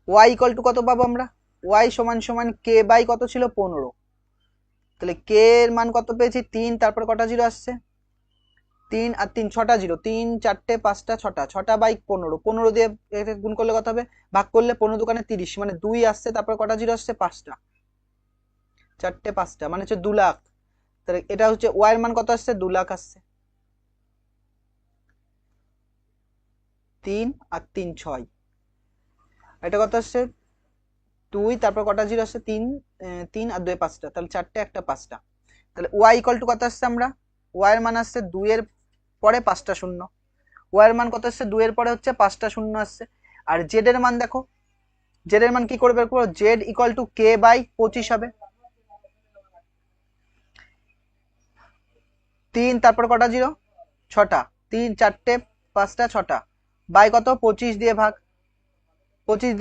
ওয়াই ইকুয়াল টু কত পাবো আমরা, ওয়াই সমান সমান কে বাই কত ছিল 15, তাহলে কে এর মান কত পেয়েছি 3, তারপর কটা 0 আসছে 3 আর 3 6টা 0, 3 4টে 5টা 6টা, 6টা বাই 15, 15 দিয়ে গুণ করলে কত হবে ভাগ করলে 15 দোকানে 30 মানে 2 আসছে, তারপর কটা 0 আসছে 5টা, 4টে 5টা মানে হচ্ছে 2 লাখ। তাহলে এটা হচ্ছে ওয়াই এর মান কত আসছে 2 লাখ আসছে, 3 আর 3 6, এটা কত আসছে 2, তারপর কটা 0 আসছে 3 3 আর 2 5টা, তাহলে 4টে একটা 5টা, তাহলে ওয়াই ইকুয়াল টু কত আসছে আমরা, ওয়াই এর মান আসছে 2 এর পরে 5টা শূন্য, ওয়াই এর মান কত আসছে 2 এর পরে হচ্ছে 5টা শূন্য আসছে। আর জেড এর মান দেখো, জেড এর মান কি করে বের করবো, z equal to k by 25 হবে, 3 তারপর কটা 0 6টা, 3 4টে 5টা 6টা বাই কত 25 দিয়ে ভাগ, 25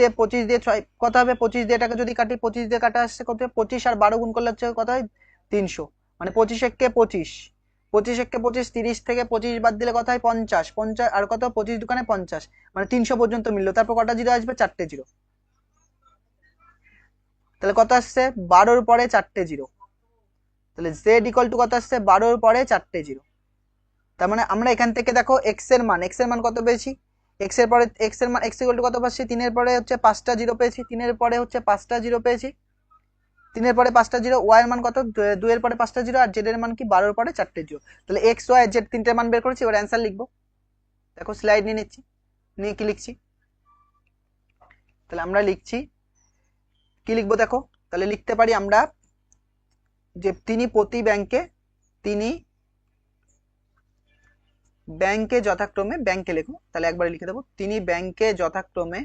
দিয়ে 6 কত হবে, 25 দিয়ে এটাকে যদি কাটি 25 দিয়ে কাটা আসছে কত 25 আর 12 গুণ করলে হচ্ছে কত হয় 300, মানে 25 একে 25, 25 একে 25, 30 থেকে 25 বাদ দিলে কত হয় 50, 50 আর কত 25 দোকানে 50 মানে 300 পর্যন্ত মিললো, তারপর কটা 0 আসবে 4টে 0, তাহলে কত আসছে 12-র পরে 4টে 0, তাহলে জেড ইকুয়াল টু কত আসছে 12-র পরে 4টে 0। তার মানে আমরা এখান থেকে দেখো এক্স এর মান কত পেয়েছি, এক্স এর পরে এক্স এর মান এক্স ইকুয়াল টু কত পাচ্ছি 3 এর পরে হচ্ছে 5টা 0 পেয়েছি, 3 এর পরে হচ্ছে 5টা 0 পেয়েছি, 3 এর পরে 5টা 0, ওয়াই এর মান কত 2 এর পরে 5টা 0, আর জেড এর মান কি 12-র পরে 4টে 0, তাহলে এক্স ওয়াই জেড তিনটে মান বের করেছি, এবার অ্যান্সার লিখবো, দেখো স্লাইড নিয়ে নিচ্ছি, নিয়ে কি লিখছি, তাহলে আমরা লিখছি কি লিখবো দেখো, তাহলে লিখতে পারি আমরা যে তিনি প্রতি ব্যাংকে যথাক্রমে, ব্যাংকে লিখবো, তাহলে একবারে লিখে দেবো, তিনি ব্যাংকে যথাক্রমে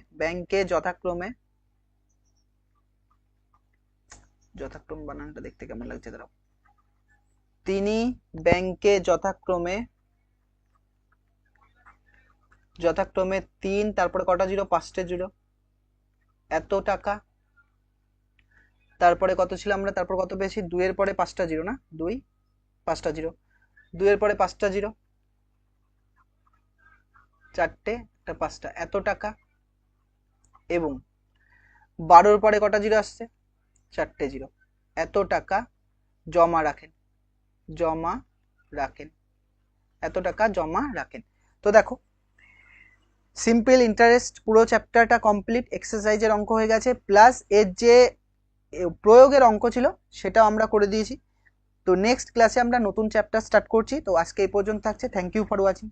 যথাক্রম বানানটা দেখতে কেমন লাগছে দাঁড়াও, তিনি ব্যাংকে যথাক্রমে 3, তারপরে কটা জিরো, 5টে জিরো, এত টাকা, তারপরে কত ছিল আমরা, তারপর কত পেয়েছি, 2 এর পরে 5টা জিরো না, 2 5টা জিরো, 2 এর পরে 5টা জিরো, 4টে, একটা 5টা, এত টাকা, এবং 12-র পরে কটা জিরো আসছে, 4টে জিরো, এত টাকা জমা রাখেন, এত টাকা জমা রাখেন। তো দেখো সিম্পল ইন্টারেস্ট পুরো চ্যাপ্টারটা কমপ্লিট, এক্সারসাইজের অঙ্ক হয়ে গেছে, প্লাস এর যে প্রয়োগের অঙ্ক ছিল সেটাও আমরা করে দিয়েছি। তো নেক্সট ক্লাসে আমরা নতুন চ্যাপ্টার স্টার্ট করছি। তো আজকে এই পর্যন্ত থাকছে, থ্যাংক ইউ ফর ওয়াচিং।